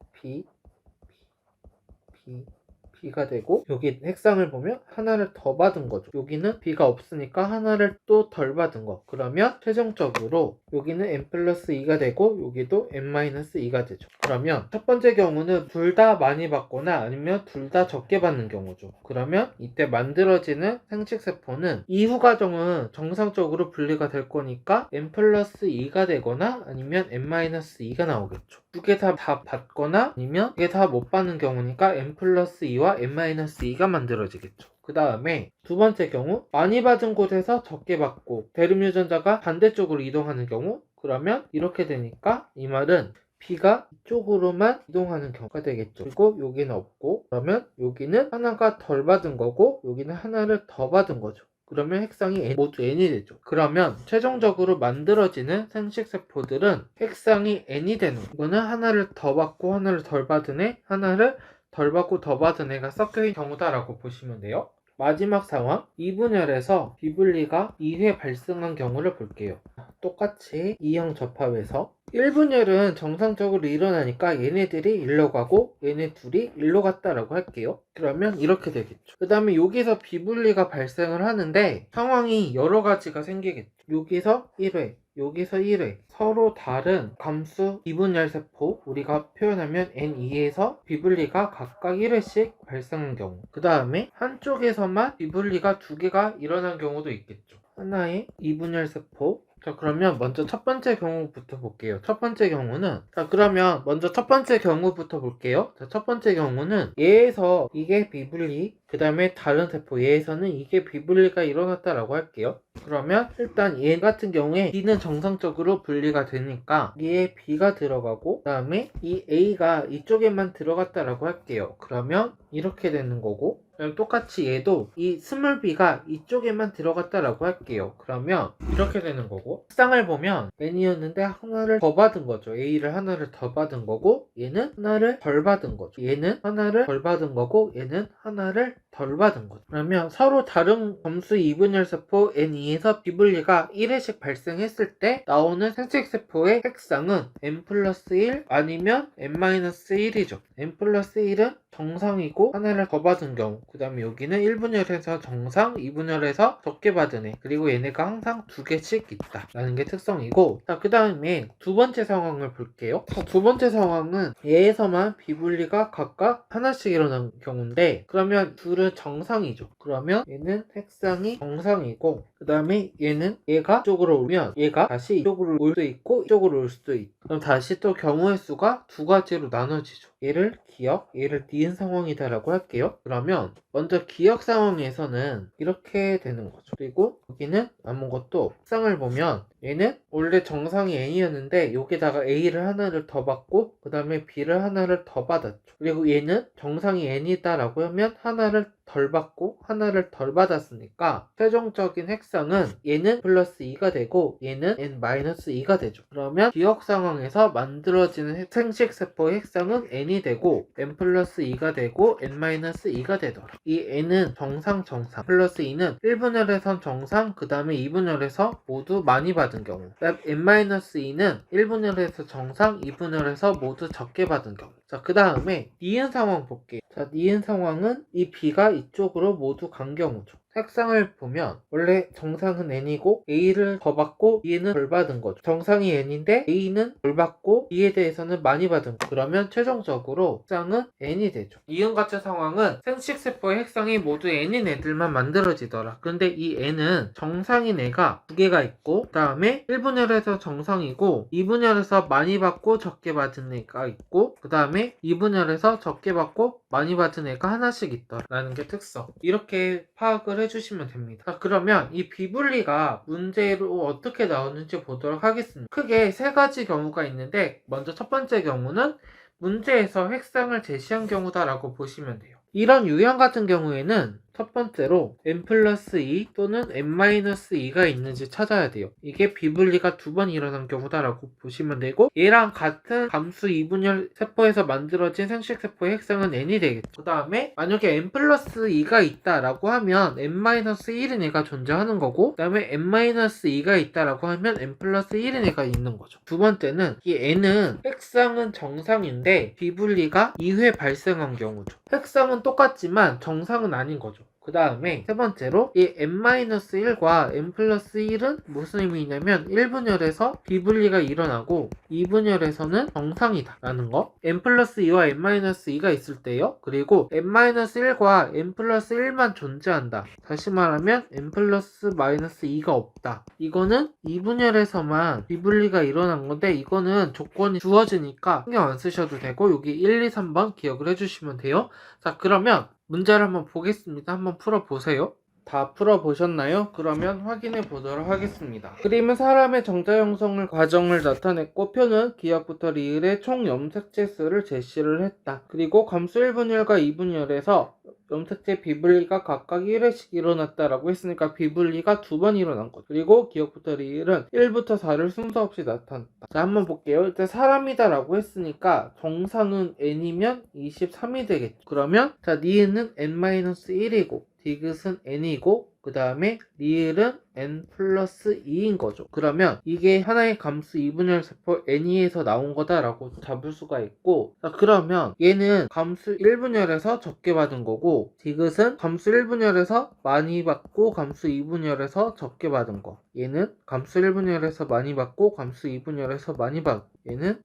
B가 되고 여기 핵상을 보면 하나를 더 받은 거죠. 여기는 B가 없으니까 하나를 또 덜 받은 거. 그러면 최종적으로 여기는 n 플러스 2가 되고 여기도 n-2가 되죠. 그러면 첫 번째 경우는 둘 다 많이 받거나 아니면 둘 다 적게 받는 경우죠. 그러면 이때 만들어지는 생식세포는 이후 과정은 정상적으로 분리가 될 거니까 n 플러스 2가 되거나 아니면 n-2가 나오겠죠. 두 개 다 받거나 아니면 두 개 다 못 받는 경우니까 n 플러스 2와 n-2가 만들어지겠죠. 그 다음에 두 번째 경우 많이 받은 곳에서 적게 받고 대름 유전자가 반대쪽으로 이동하는 경우, 그러면 이렇게 되니까 이 말은 B가 이쪽으로만 이동하는 경우가 되겠죠. 그리고 여기는 없고 그러면 여기는 하나가 덜 받은 거고 여기는 하나를 더 받은 거죠. 그러면 핵상이 모두 n이 되죠. 그러면 최종적으로 만들어지는 생식세포들은 핵상이 n이 되는 거예요. 이거는 하나를 더 받고 하나를 덜 받은 애, 하나를 덜 받고 더 받은 애가 섞여있는 경우다라고 보시면 돼요. 마지막 상황 2분열에서 비분리가 2회 발생한 경우를 볼게요. 똑같이 E형 접합에서 1분열은 정상적으로 일어나니까 얘네들이 일로 가고 얘네 둘이 일로 갔다라고 할게요. 그러면 이렇게 되겠죠. 그 다음에 여기서 비분리가 발생을 하는데 상황이 여러 가지가 생기겠죠. 여기서 1회, 여기서 1회, 서로 다른 감수 비분열 세포, 우리가 표현하면 N2에서 비분리가 각각 1회씩 발생한 경우, 그 다음에 한쪽에서만 비분리가 두 개가 일어난 경우도 있겠죠. 하나의 2분열 세포. 자, 그러면 먼저 첫 번째 경우부터 볼게요. 첫 번째 경우는, 그러면 먼저 첫 번째 경우부터 볼게요. 자, 첫 번째 경우는 얘에서 이게 비분리, 그 다음에 다른 세포 얘에서는 이게 비분리가 일어났다라고 할게요. 그러면 일단 얘 같은 경우에 B는 정상적으로 분리가 되니까 얘에 B가 들어가고 그 다음에 이 A가 이쪽에만 들어갔다라고 할게요. 그러면 이렇게 되는 거고, 똑같이 얘도 이 스몰 b가 이쪽에만 들어갔다라고 할게요. 그러면 이렇게 되는 거고, 색상을 보면 n이었는데 하나를 더 받은 거죠. A를 하나를 더 받은 거고 얘는 하나를 덜 받은 거죠. 얘는 하나를 덜 받은 거고 얘는 하나를 덜 받은 거죠. 그러면 서로 다른 점수 2분열 세포 N2에서 비분리가 1회씩 발생했을 때 나오는 생식세포의 핵상은 n 플러스 1 아니면 n-1이죠. n 플러스 1은 정상이고 하나를 더 받은 경우, 그 다음에 여기는 1분열에서 정상, 2분열에서 적게 받은 애, 그리고 얘네가 항상 두 개씩 있다 라는 게 특성이고, 자, 그 다음에 두 번째 상황을 볼게요. 자, 두 번째 상황은 얘에서만 비분리가 각각 하나씩 일어난 경우인데, 그러면 둘은 정상이죠. 그러면 얘는 핵상이 정상이고 그 다음에 얘가 이쪽으로 오면 얘가 다시 이쪽으로 올 수도 있고 이쪽으로 올 수도 있고, 그럼 다시 또 경우의 수가 두 가지로 나눠지죠. 얘를 기억, 얘를 니은 상황이다 라고 할게요. 그러면 먼저 기억 상황에서는 이렇게 되는 거죠. 그리고 여기는 아무것도 쌍을 보면 얘는 원래 정상이 n이었는데 여기다가 a를 하나를 더 받고 그 다음에 b를 하나를 더 받았죠. 그리고 얘는 정상이 n이다 라고 하면 하나를 덜 받고 하나를 덜 받았으니까 최종적인 핵상은 얘는 플러스 2가 되고 얘는 n-2가 되죠. 그러면 기억 상황에서 만들어지는 생식세포의 핵상은 n이 되고 n 플러스 2가 되고 n-2가 되더라. 이 n은 정상 플러스 2는 1분열에선 정상 그 다음에 2분열에서 모두 많이 받은 경우, n-2는 1분열에서 정상 2분열에서 모두 적게 받은 경우. 자, 그 다음에 니은 상황 볼게요. 자, 니은 상황은 이 b가 이쪽으로 모두 간 경우죠. 색상을 보면 원래 정상은 n이고 a를 더 받고 b는 덜 받은 거죠. 정상이 n인데 a는 덜 받고 b에 대해서는 많이 받은 거. 그러면 최종적으로 핵상은 n이 되죠. 이음 같은 상황은 생식세포의 핵상이 모두 n인 애들만 만들어지더라. 근데 이 n은 정상인 애가 두 개가 있고 그 다음에 1분열에서 정상이고 2분열에서 많이 받고 적게 받은 애가 있고 그 다음에 2분열에서 적게 받고 많이 받은 애가 하나씩 있더라라는 게 특성. 이렇게 파악을 해주시면 됩니다. 자, 그러면 이 비분리가 문제로 어떻게 나오는지 보도록 하겠습니다. 크게 세 가지 경우가 있는데 먼저 첫 번째 경우는 문제에서 핵상을 제시한 경우다라고 보시면 돼요. 이런 유형 같은 경우에는 첫 번째로 n 플러스 2 또는 n-2가 있는지 찾아야 돼요. 이게 비분리가 두 번 일어난 경우다라고 보시면 되고 얘랑 같은 감수 2분열 세포에서 만들어진 생식세포의 핵상은 n이 되겠죠. 그 다음에 만약에 n 플러스 2가 있다라고 하면 n-1인 애가 존재하는 거고 그 다음에 n-2가 있다라고 하면 n 플러스 1인 애가 있는 거죠. 두 번째는 이 n은 핵상은 정상인데 비분리가 2회 발생한 경우죠. 핵상은 똑같지만 정상은 아닌 거죠. 그 다음에 세 번째로 이 n-1과 n 플러스 1은 무슨 의미냐면 1분열에서 비분리가 일어나고 2분열에서는 정상이다 라는 거. n 플러스 2와 n-2가 있을 때요. 그리고 n-1과 n 플러스 1만 존재한다. 다시 말하면 n 플러스 마이너스 2가 없다. 이거는 2분열에서만 비분리가 일어난 건데 이거는 조건이 주어지니까 신경 안 쓰셔도 되고 여기 1, 2, 3번 기억을 해주시면 돼요. 자, 그러면 문제를 한번 보겠습니다. 한번 풀어보세요. 다 풀어보셨나요? 그러면 확인해 보도록 하겠습니다. 그림은 사람의 정자 형성을 과정을 나타냈고 표는 기역부터 리을의 총 염색체 수를 제시를 했다. 그리고 감수 1분열과 2분열에서 염색체 비분리가 각각 1회씩 일어났다라고 했으니까 비분리가 두 번 일어난 거죠. 그리고 기역부터 리을은 1부터 4를 순서 없이 나타났다. 자, 한번 볼게요. 일단 사람이다 라고 했으니까 정상은 n이면 23이 되겠죠. 그러면 자, 니은은 n-1이고 디귿은 n이고 그 다음에 리을은 n 플러스 2인 거죠. 그러면 이게 하나의 감수 2분열 세포 n에서 나온 거다라고 잡을 수가 있고, 자, 그러면 얘는 감수 1분열에서 적게 받은 거고 디귿은 감수 1분열에서 많이 받고 감수 2분열에서 적게 받은 거. 얘는 감수 1분열에서 많이 받고 감수 2분열에서 많이 받고 얘는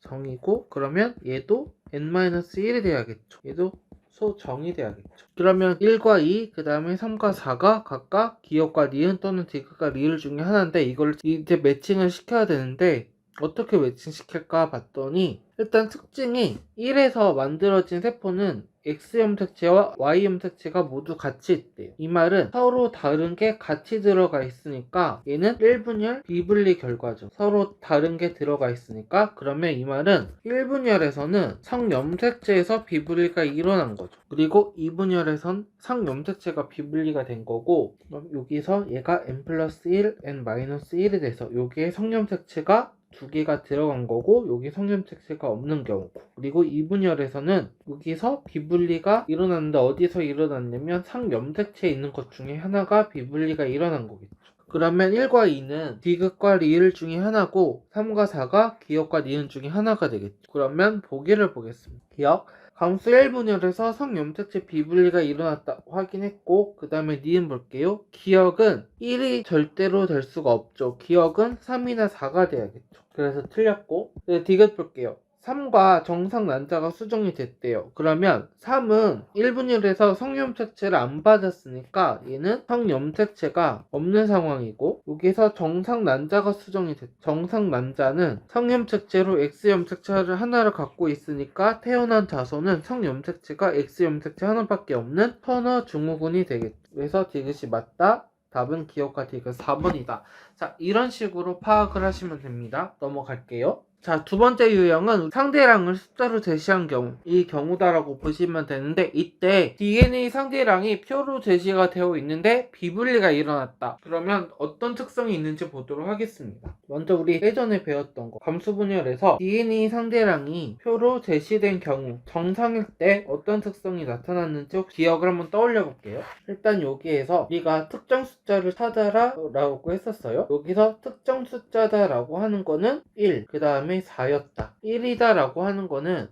소정이고 그러면 얘도 n-1이 돼야겠죠. 얘도 소정이 돼야겠죠. 그러면 1과 2, 그 다음에 3과 4가 각각 기역과 니은 또는 디귿과 리을 중에 하나인데 이걸 이제 매칭을 시켜야 되는데 어떻게 매칭시킬까 봤더니 일단 특징이 1에서 만들어진 세포는 X 염색체와 Y 염색체가 모두 같이 있대요. 이 말은 서로 다른 게 같이 들어가 있으니까 얘는 1분열 비분리 결과죠. 서로 다른 게 들어가 있으니까 그러면 이 말은 1분열에서는 성염색체에서 비분리가 일어난 거죠. 그리고 2분열에선 성염색체가 비분리가 된 거고 그럼 여기서 얘가 n 플러스 1, n-1이 돼서 여기에 성염색체가 두 개가 들어간 거고 여기 성염색체가 없는 경우고 그리고 2분열에서는 여기서 비분리가 일어났는데 어디서 일어났냐면 상염색체에 있는 것 중에 하나가 비분리가 일어난 거겠죠. 그러면 1과 2는 디귿과 리을 중에 하나고 3과 4가 기역과 니은 중에 하나가 되겠죠. 그러면 보기를 보겠습니다. 기역 감수 1분열에서 성염색체 비분리가 일어났다 확인했고 그 다음에 니은 볼게요. 기역은 1이 절대로 될 수가 없죠. 기역은 3이나 4가 돼야겠죠. 그래서 틀렸고 디귿 볼게요. 3과 정상 난자가 수정이 됐대요. 그러면 3은 1분율에서 성염색체를 안 받았으니까 얘는 성염색체가 없는 상황이고, 여기서 정상 난자가 수정이 됐. 정상 난자는 성염색체로 X염색체를 하나를 갖고 있으니까 태어난 자손은 성염색체가 X염색체 하나밖에 없는 선어 증후군이 되겠죠. 그래서 디귿이 맞다. 답은 기억과 디귿 4번이다. 자, 이런 식으로 파악을 하시면 됩니다. 넘어갈게요. 자, 두 번째 유형은 상대량을 숫자로 제시한 경우, 이 경우다라고 보시면 되는데, 이때 DNA 상대량이 표로 제시가 되어 있는데 비분리가 일어났다. 그러면 어떤 특성이 있는지 보도록 하겠습니다. 먼저 우리 예전에 배웠던 거, 감수분열에서 DNA 상대량이 표로 제시된 경우 정상일 때 어떤 특성이 나타났는지 혹시 기억을 한번 떠올려 볼게요. 일단 여기에서 우리가 특정 숫자를 찾아라 라고 했었어요. 여기서 특정 숫자다 라고 하는 거는 1, 그 다음에 4였다. 1이다 라고 하는 거는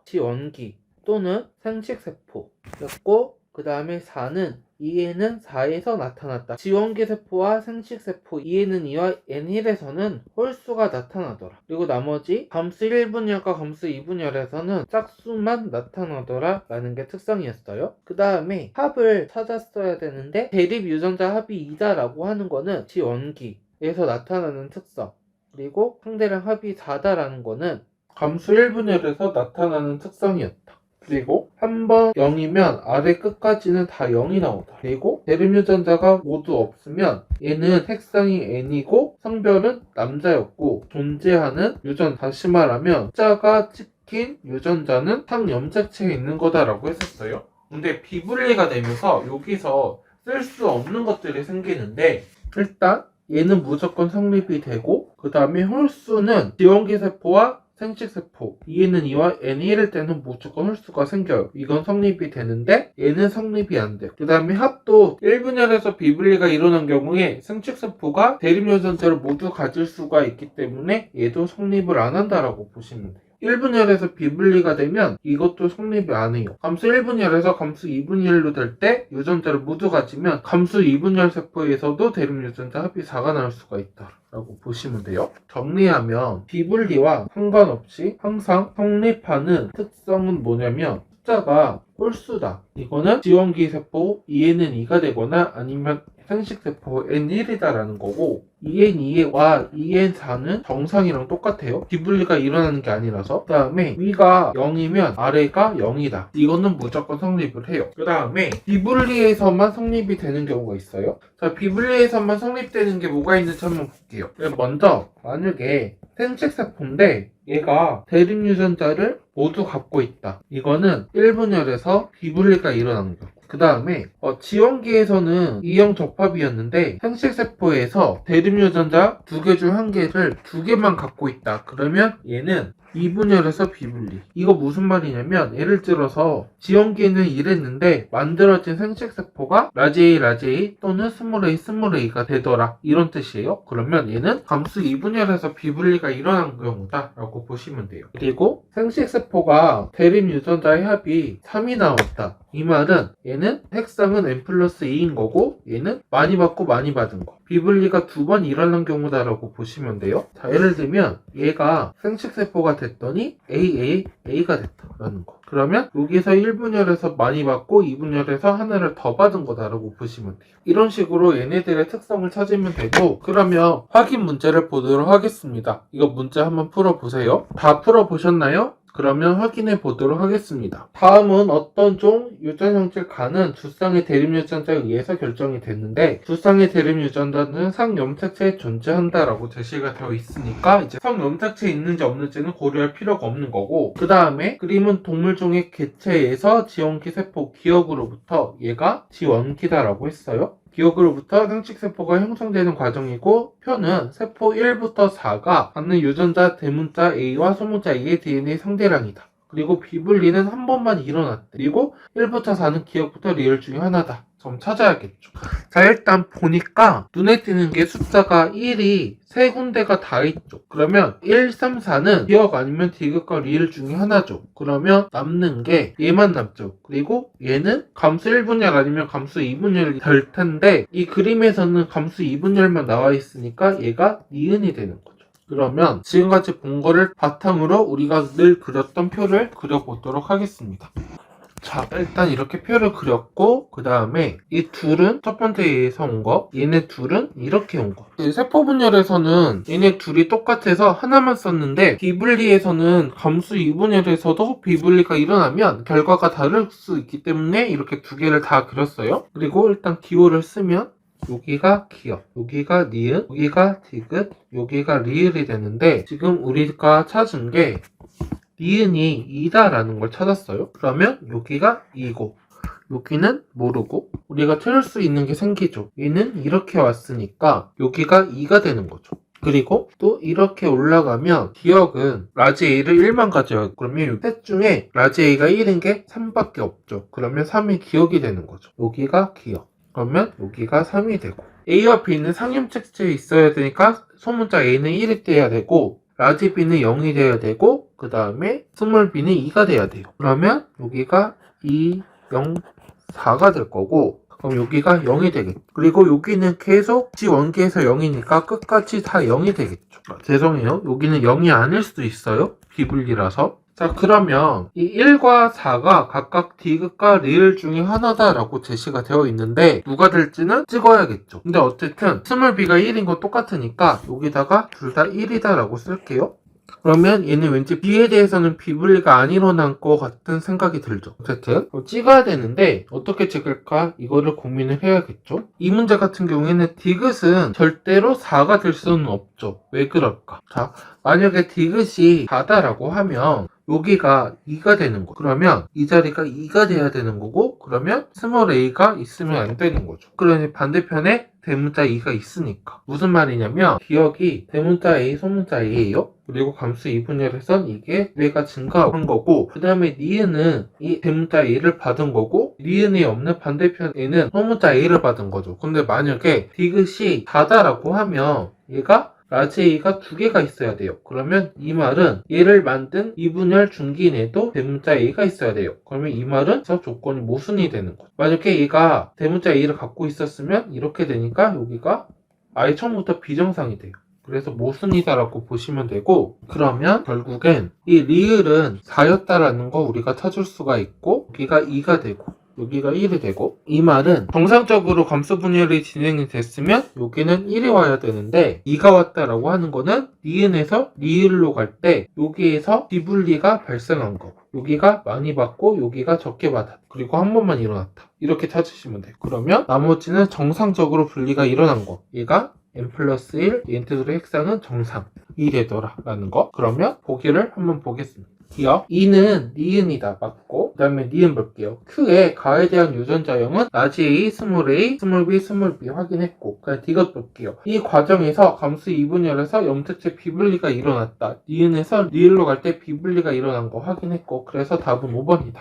지원기 또는 생식세포였고, 그 다음에 4는 2에는 4에서 나타났다. 지원기 세포와 생식세포 2에는 2와 N1에서는 홀수가 나타나더라. 그리고 나머지 감수 1분열과 감수 2분열에서는 짝수만 나타나더라 라는 게 특성이었어요. 그 다음에 합을 찾았어야 되는데 대립 유전자 합이 2다 라고 하는 거는 지원기에서 나타나는 특성, 그리고 상대량 합이 4다 라는 거는 감수 1분열에서 나타나는 특성이었다. 그리고 한 번 0이면 아래 끝까지는 다 0이 나오다. 그리고 대립 유전자가 모두 없으면 얘는 색상이 N이고 성별은 남자였고, 존재하는 유전, 다시 말하면 숫자가 찍힌 유전자는 상염색체에 있는 거다라고 했었어요. 근데 비분리가 되면서 여기서 쓸 수 없는 것들이 생기는데, 일단 얘는 무조건 성립이 되고, 그 다음에 홀수는 지원기 세포와 생식세포 2에는 2와 N1일 때는 무조건 홀수가 생겨요. 이건 성립이 되는데 얘는 성립이 안 돼요. 그 다음에 합도 1분열에서 비분리가 일어난 경우에 생식세포가 대립 유전자를 모두 가질 수가 있기 때문에 얘도 성립을 안 한다라고 보시면 돼요. 1분열에서 비분리가 되면 이것도 성립이 안 해요. 감수 1분열에서 감수 2분열로 될 때 유전자를 모두 가지면 감수 2분열 세포에서도 대립 유전자 합이 4가 나올 수가 있다 라고 보시면 돼요. 정리하면 비분리와 상관없이 항상 성립하는 특성은 뭐냐면 숫자가 홀수다. 이거는 지원기 세포 2에는 2가 되거나 아니면 생식세포 N1이다라는 거고, 2N2와 2N4는 정상이랑 똑같아요. 비분리가 일어나는 게 아니라서. 그 다음에 위가 0이면 아래가 0이다. 이거는 무조건 성립을 해요. 그 다음에 비분리에서만 성립이 되는 경우가 있어요. 자, 비분리에서만 성립되는 게 뭐가 있는지 한번 볼게요. 먼저 만약에 생식세포인데 얘가 대립 유전자를 모두 갖고 있다. 이거는 1분열에서 비분리가 일어나는 경우. 그 다음에 지원기에서는 이형 접합이었는데 생식세포에서 대립 유전자 2개 중 1개를 2개만 갖고 있다. 그러면 얘는 2분열에서 비분리. 이거 무슨 말이냐면 예를 들어서 지원기는 이랬는데 만들어진 생식세포가 라지 A 또는 스몰 A가 되더라. 이런 뜻이에요. 그러면 얘는 감수 2분열에서 비분리가 일어난 경우다 라고 보시면 돼요. 그리고 생식세포가 대립 유전자의 합이 3이 나왔다. 이 말은 얘는 색상은 N 플러스 2인 거고 얘는 많이 받고 많이 받은 거. 비분리가 2번 일어난 경우다라고 보시면 돼요. 자, 예를 들면 얘가 생식세포가 됐더니 A가 됐다라는 거. 그러면 여기서 1분열에서 많이 받고 2분열에서 하나를 더 받은 거다라고 보시면 돼요. 이런 식으로 얘네들의 특성을 찾으면 되고, 그러면 확인 문제를 보도록 하겠습니다. 이거 문제 한번 풀어보세요. 다 풀어보셨나요? 그러면 확인해 보도록 하겠습니다. 다음은 어떤 종 유전 형질 가는 두 쌍의 대립 유전자에 의해서 결정이 됐는데, 두 쌍의 대립 유전자는 상염색체에 존재한다라고 제시가 되어 있으니까 이제 상염색체 있는지 없는지는 고려할 필요가 없는 거고, 그 다음에 그림은 동물종의 개체에서 지원기 세포 기억으로부터 얘가 지원기다라고 했어요. 기억으로부터 생식세포가 형성되는 과정이고, 표는 세포 1부터 4가 갖는 유전자 대문자 A와 소문자 A의 DNA 상대량이다. 그리고 비분리는 한 번만 일어났대. 그리고 1부터 4는 기억부터 리을 중에 하나다. 좀 찾아야겠죠. 자, 일단 보니까 눈에 띄는 게 숫자가 1이 세 군데가 다 있죠. 그러면 1, 3, 4는 기억 아니면 디귿과 리을 중에 하나죠. 그러면 남는 게 얘만 남죠. 그리고 얘는 감수 1분열 아니면 감수 2분열이 될 텐데 이 그림에서는 감수 2분열만 나와 있으니까 얘가 니은이 되는 거죠. 그러면 지금까지 본 거를 바탕으로 우리가 늘 그렸던 표를 그려보도록 하겠습니다. 자, 일단 이렇게 표를 그렸고 그 다음에 이 둘은 첫 번째 얘에서 온 거, 얘네 둘은 이렇게 온 거. 세포 분열에서는 얘네 둘이 똑같아서 하나만 썼는데 비분리에서는 감수 2분열에서도 비분리가 일어나면 결과가 다를 수 있기 때문에 이렇게 두 개를 다 그렸어요. 그리고 일단 기호를 쓰면 여기가 기억, 여기가 니은, 여기가 디귿, 여기가 리을이 되는데 지금 우리가 찾은 게 니은이 2다라는 걸 찾았어요. 그러면 여기가 2고 여기는 모르고 우리가 찾을 수 있는 게 생기죠. 얘는 이렇게 왔으니까 여기가 2가 되는 거죠. 그리고 또 이렇게 올라가면 기억은 라지 A를 1만 가져요. 그러면 셋 중에 라지 A가 1인 게 3밖에 없죠. 그러면 3이 기억이 되는 거죠. 여기가 기억. 그러면 여기가 3이 되고 A와 B는 상염책체에 있어야 되니까 소문자 A는 1이 돼야 되고 라지 B는 0이 돼야 되고 그 다음에 스몰 b는 2가 돼야 돼요. 그러면 여기가 2, 0, 4가 될 거고 그럼 여기가 0이 되겠죠. 그리고 여기는 계속 G1기에서 0이니까 끝까지 다 0이 되겠죠. 죄송해요. 여기는 0이 아닐 수도 있어요. 비분리라서. 자, 그러면 이 1과 4가 각각 디귿과 리을 중에 하나다라고 제시가 되어 있는데 누가 될지는 찍어야겠죠. 근데 어쨌든 스몰 b가 1인 건 똑같으니까 여기다가 둘 다 1이다 라고 쓸게요. 그러면 얘는 왠지 B에 대해서는 비분리가 안 일어난 것 같은 생각이 들죠. 어쨌든 찍어야 되는데 어떻게 찍을까 이거를 고민을 해야겠죠. 이 문제 같은 경우에는 디귿은 절대로 4가 될 수는 없죠. 왜 그럴까? 자, 만약에 디귿이 4다라고 하면 여기가 2가 되는 거. 그러면 이 자리가 2가 돼야 되는 거고 그러면 스몰 a가 있으면 안 되는 거죠. 그러니 반대편에 대문자 2가 있으니까 무슨 말이냐면 기억이 대문자 a, 소문자 a예요. 그리고 감수 2분열에선 이게 뇌가 증가한 거고 그 다음에 니은은 이 대문자 a를 받은 거고 니은이 없는 반대편에는 소문자 a를 받은 거죠. 근데 만약에 디귿이 4다라고 하면 얘가 라지 A가 두 개가 있어야 돼요. 그러면 이 말은 얘를 만든 2분열 중기인에도 대문자 A가 있어야 돼요. 그러면 이 말은 저 조건이 모순이 되는 거죠. 만약에 얘가 대문자 A를 갖고 있었으면 이렇게 되니까 여기가 아예 처음부터 비정상이 돼요. 그래서 모순이다라고 보시면 되고 그러면 결국엔 이 리을은 4였다라는 거 우리가 찾을 수가 있고 여기가 2가 되고 여기가 1이 되고 이 말은 정상적으로 감수 분열이 진행이 됐으면 여기는 1이 와야 되는데 2가 왔다라고 하는 거는 니은에서 리을로 갈 때 여기에서 비분리가 발생한 거 여기가 많이 받고 여기가 적게 받았다 그리고 한 번만 일어났다 이렇게 찾으시면 돼요. 그러면 나머지는 정상적으로 분리가 일어난 거 얘가 n 플러스 1 엔트들의 핵상은 정상이 되더라 라는 거. 그러면 보기를 한번 보겠습니다. 기억 2는 니은이다 맞고 그 다음에 니은 볼게요. Q의 가에 대한 유전자형은 라지 A, 스몰 a, 스몰 b, 스몰 b 확인했고 그냥 디귿 볼게요. 이 과정에서 감수 2분열에서 염색체 비분리가 일어났다. 니은에서 리을로 갈 때 비분리가 일어난 거 확인했고 그래서 답은 5번이다.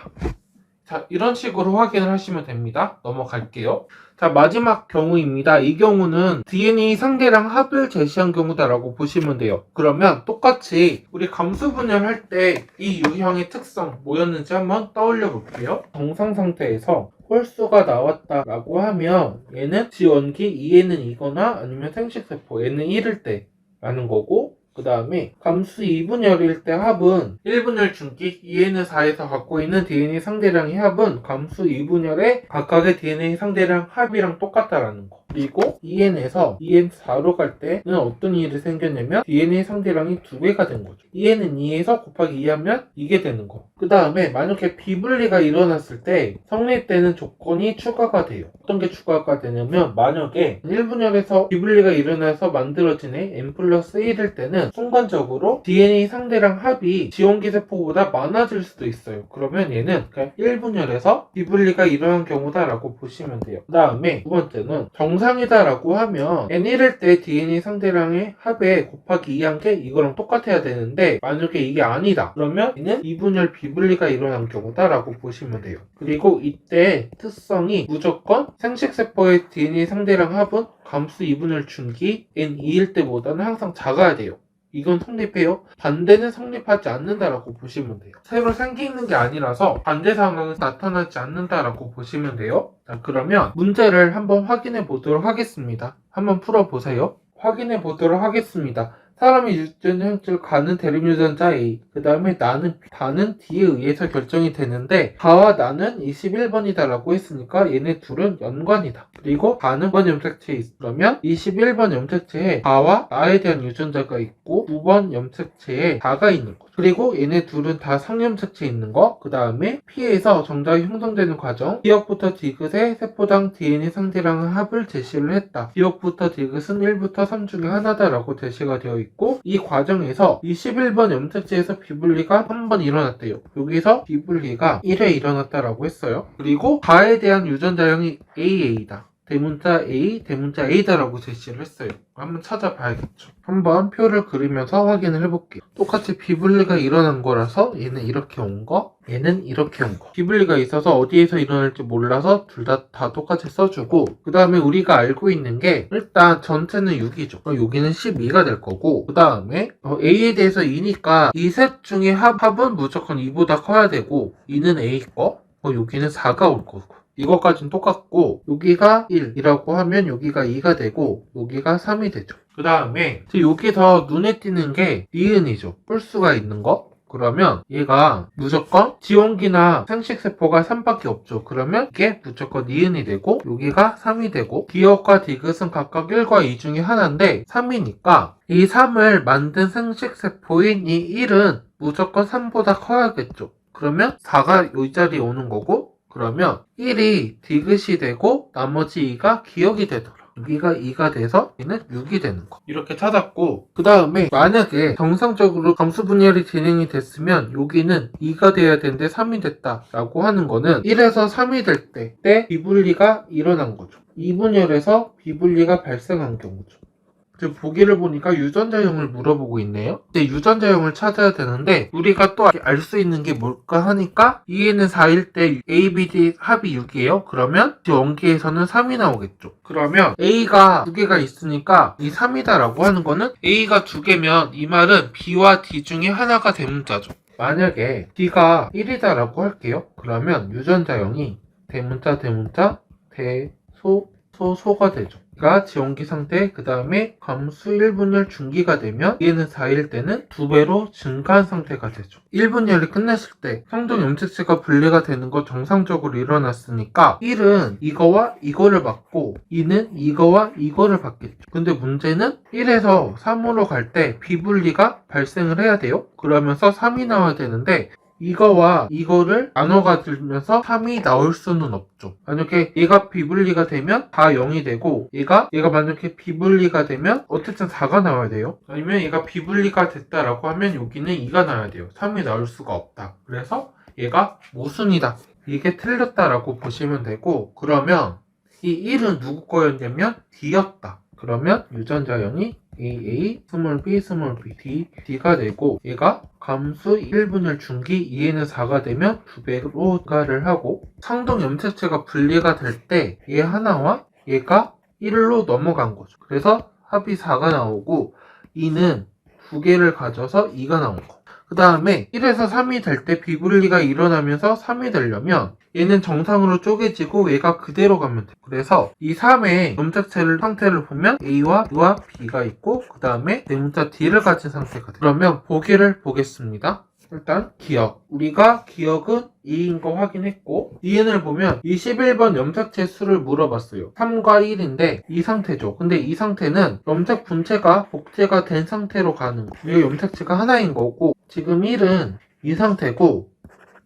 자, 이런 식으로 확인을 하시면 됩니다. 넘어갈게요. 자, 마지막 경우입니다. 이 경우는 DNA 상대랑 합을 제시한 경우다라고 보시면 돼요. 그러면 똑같이 우리 감수 분열할 때 이 유형의 특성 뭐였는지 한번 떠올려 볼게요. 정상 상태에서 홀수가 나왔다라고 하면 얘는 G1기 2에는 2거나 아니면 생식세포 얘는 1일 때 라는 거고 그 다음에 감수 2분열일 때 합은 1분열 중기 2N 4에서 갖고 있는 DNA 상대량의 합은 감수 2분열의 각각의 DNA 상대량 합이랑 똑같다라는 거. 그리고 2N에서 2N4로 갈 때는 어떤 일이 생겼냐면 DNA 상대량이 2배가 된 거죠. 2N은 2에서 곱하기 2하면 이게 되는 거. 그 다음에 만약에 비분리가 일어났을 때 성립되는 조건이 추가가 돼요. 어떤 게 추가가 되냐면 만약에 1분열에서 비분리가 일어나서 만들어진 애 n 플러스 1일 때는 순간적으로 DNA 상대량 합이 지원기 세포보다 많아질 수도 있어요. 그러면 얘는 그냥 1분열에서 비분리가 일어난 경우다라고 보시면 돼요. 그 다음에 두 번째는 정상이다라고 하면 N1일 때 DNA 상대량의 합에 곱하기 2한 게 이거랑 똑같아야 되는데 만약에 이게 아니다 그러면 얘는 이분열 비분리가 일어난 경우다라고 보시면 돼요. 그리고 이때 특성이 무조건 생식세포의 DNA 상대량 합은 감수 2분열 중기 N2일 때보다는 항상 작아야 돼요. 이건 성립해요. 반대는 성립하지 않는다라고 보시면 돼요. 새로 생기는 게 아니라서 반대 상황은 나타나지 않는다라고 보시면 돼요. 자, 그러면 문제를 한번 확인해 보도록 하겠습니다. 한번 풀어보세요. 확인해 보도록 하겠습니다. 사람이 유전형질 가는 대립 유전자 A, 그 다음에 다는 D에 의해서 결정이 되는데 가와 나는 21번이다라고 했으니까 얘네 둘은 연관이다. 그리고 가는 번 염색체에 있으면 21번 염색체에 가와 나에 대한 유전자가 있고 9번 염색체에 다가 있는 거죠. 그리고 얘네 둘은 다 상염색체에 있는 거, 그 다음에 P에서 정자가 형성되는 과정, 기억부터 디귿의 세포당 DNA 상대량의 합을 제시를 했다. 기억부터 디귿은 1부터 3 중에 하나다라고 제시가 되어 있고 이 과정에서 21번 염색체에서 비분리가 한 번 일어났대요. 여기서 비분리가 1회 일어났다라고 했어요. 그리고 가에 대한 유전자형이 AA다. 대문자 A, 대문자 A다라고 제시를 했어요. 한번 찾아봐야겠죠. 한번 표를 그리면서 확인을 해볼게요. 똑같이 비분리가 일어난 거라서 얘는 이렇게 온 거, 얘는 이렇게 온 거. 비분리가 있어서 어디에서 일어날지 몰라서 둘 다 똑같이 써주고 그 다음에 우리가 알고 있는 게 일단 전체는 6이죠. 그럼 여기는 12가 될 거고 그 다음에 A에 대해서 2니까 이 셋 중에 합은 무조건 2보다 커야 되고 2는 A 거, 여기는 4가 올 거고 이것까지는 똑같고 여기가 1이라고 하면 여기가 2가 되고 여기가 3이 되죠. 그 다음에 여기서 눈에 띄는 게 니은이죠. 뿔수가 있는 거. 그러면 얘가 무조건 지원기나 생식세포가 3밖에 없죠. 그러면 이게 무조건 니은이 되고 여기가 3이 되고 기억과 디귿은 각각 1과 2 중에 하나인데 3이니까 이 3을 만든 생식세포인 이 1은 무조건 3보다 커야겠죠. 그러면 4가 이 자리에 오는 거고 그러면 1이 디귿이 되고 나머지 2가 기억이 되더라. 여기가 2가 돼서 얘는 6이 되는 거. 이렇게 찾았고 그 다음에 만약에 정상적으로 감수 분열이 진행이 됐으면 여기는 2가 돼야 되는데 3이 됐다 라고 하는 거는 1에서 3이 될 때 비분리가 일어난 거죠. 2분열에서 비분리가 발생한 경우죠. 보기를 보니까 유전자형을 물어보고 있네요. 근데 유전자형을 찾아야 되는데 우리가 또 알 수 있는 게 뭘까 하니까 2에는 4일 때 A, B, D 합이 6이에요. 그러면 원기에서는 3이 나오겠죠. 그러면 A가 2개가 있으니까 이 3이다 라고 하는 거는 A가 2개면 이 말은 B와 D 중에 하나가 대문자죠. 만약에 D가 1이다 라고 할게요. 그러면 유전자형이 대문자, 소가 되죠. 가 지원기 상태, 그 다음에 감수 1분열 중기가 되면 얘는 4일 때는 2배로 증가한 상태가 되죠. 1분열이 끝났을 때 상동 염색체가 분리가 되는 거 정상적으로 일어났으니까 1은 이거와 이거를 받고 2는 이거와 이거를 받겠죠. 근데 문제는 1에서 3으로 갈 때 비분리가 발생을 해야 돼요. 그러면서 3이 나와야 되는데 이거와 이거를 나눠 가지면서 3이 나올 수는 없죠. 만약에 얘가 비분리가 되면 다 0이 되고 얘가 만약에 비분리가 되면 어쨌든 4가 나와야 돼요. 아니면 얘가 비분리가 됐다라고 하면 여기는 2가 나와야 돼요. 3이 나올 수가 없다. 그래서 얘가 모순이다. 이게 틀렸다라고 보시면 되고 그러면 이 1은 누구 거였냐면 D였다. 그러면 유전자형이 AA, b, D가 되고 얘가 감수 1분열 중기 2에는 4가 되면 2배로 증가를 하고 상동 염색체가 분리가 될 때 얘 하나와 얘가 1로 넘어간 거죠. 그래서 합이 4가 나오고 2는 2개를 가져서 2가 나온 거. 그 다음에 1에서 3이 될 때 비분리가 일어나면서 3이 되려면 얘는 정상으로 쪼개지고 얘가 그대로 가면 돼. 그래서 이 3의 염색체 상태를 보면 A와 U와 B가 있고 그 다음에 대문자 D를 가진 상태가 돼. 그러면 보기를 보겠습니다. 일단 기억. 우리가 기억은 2인 거 확인했고 니은을 보면 21번 염색체 수를 물어봤어요. 3과 1인데 이 상태죠. 근데 이 상태는 염색 분체가 복제가 된 상태로 가는 거. 이 염색체가 하나인 거고 지금 1은 이 상태고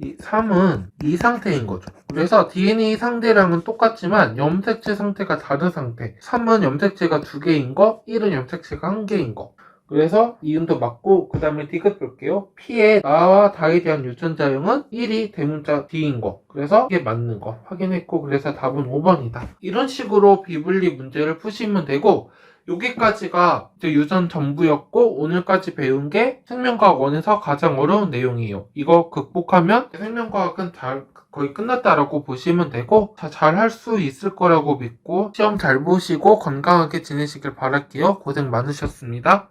이 3은 이 상태인 거죠. 그래서 DNA 상대량은 똑같지만 염색체 상태가 다른 상태. 3은 염색체가 2개인 거, 1은 염색체가 1개인 거. 그래서 이음도 맞고 그 다음에 D급 볼게요. P에 나와 다에 대한 유전자형은 1이 대문자 D인 거. 그래서 이게 맞는 거 확인했고 그래서 답은 5번이다. 이런 식으로 비분리 문제를 푸시면 되고 여기까지가 이제 유전 전부였고 오늘까지 배운 게 생명과학 1에서 가장 어려운 내용이에요. 이거 극복하면 생명과학은 거의 끝났다라고 보시면 되고 잘 할 수 있을 거라고 믿고 시험 잘 보시고 건강하게 지내시길 바랄게요. 고생 많으셨습니다.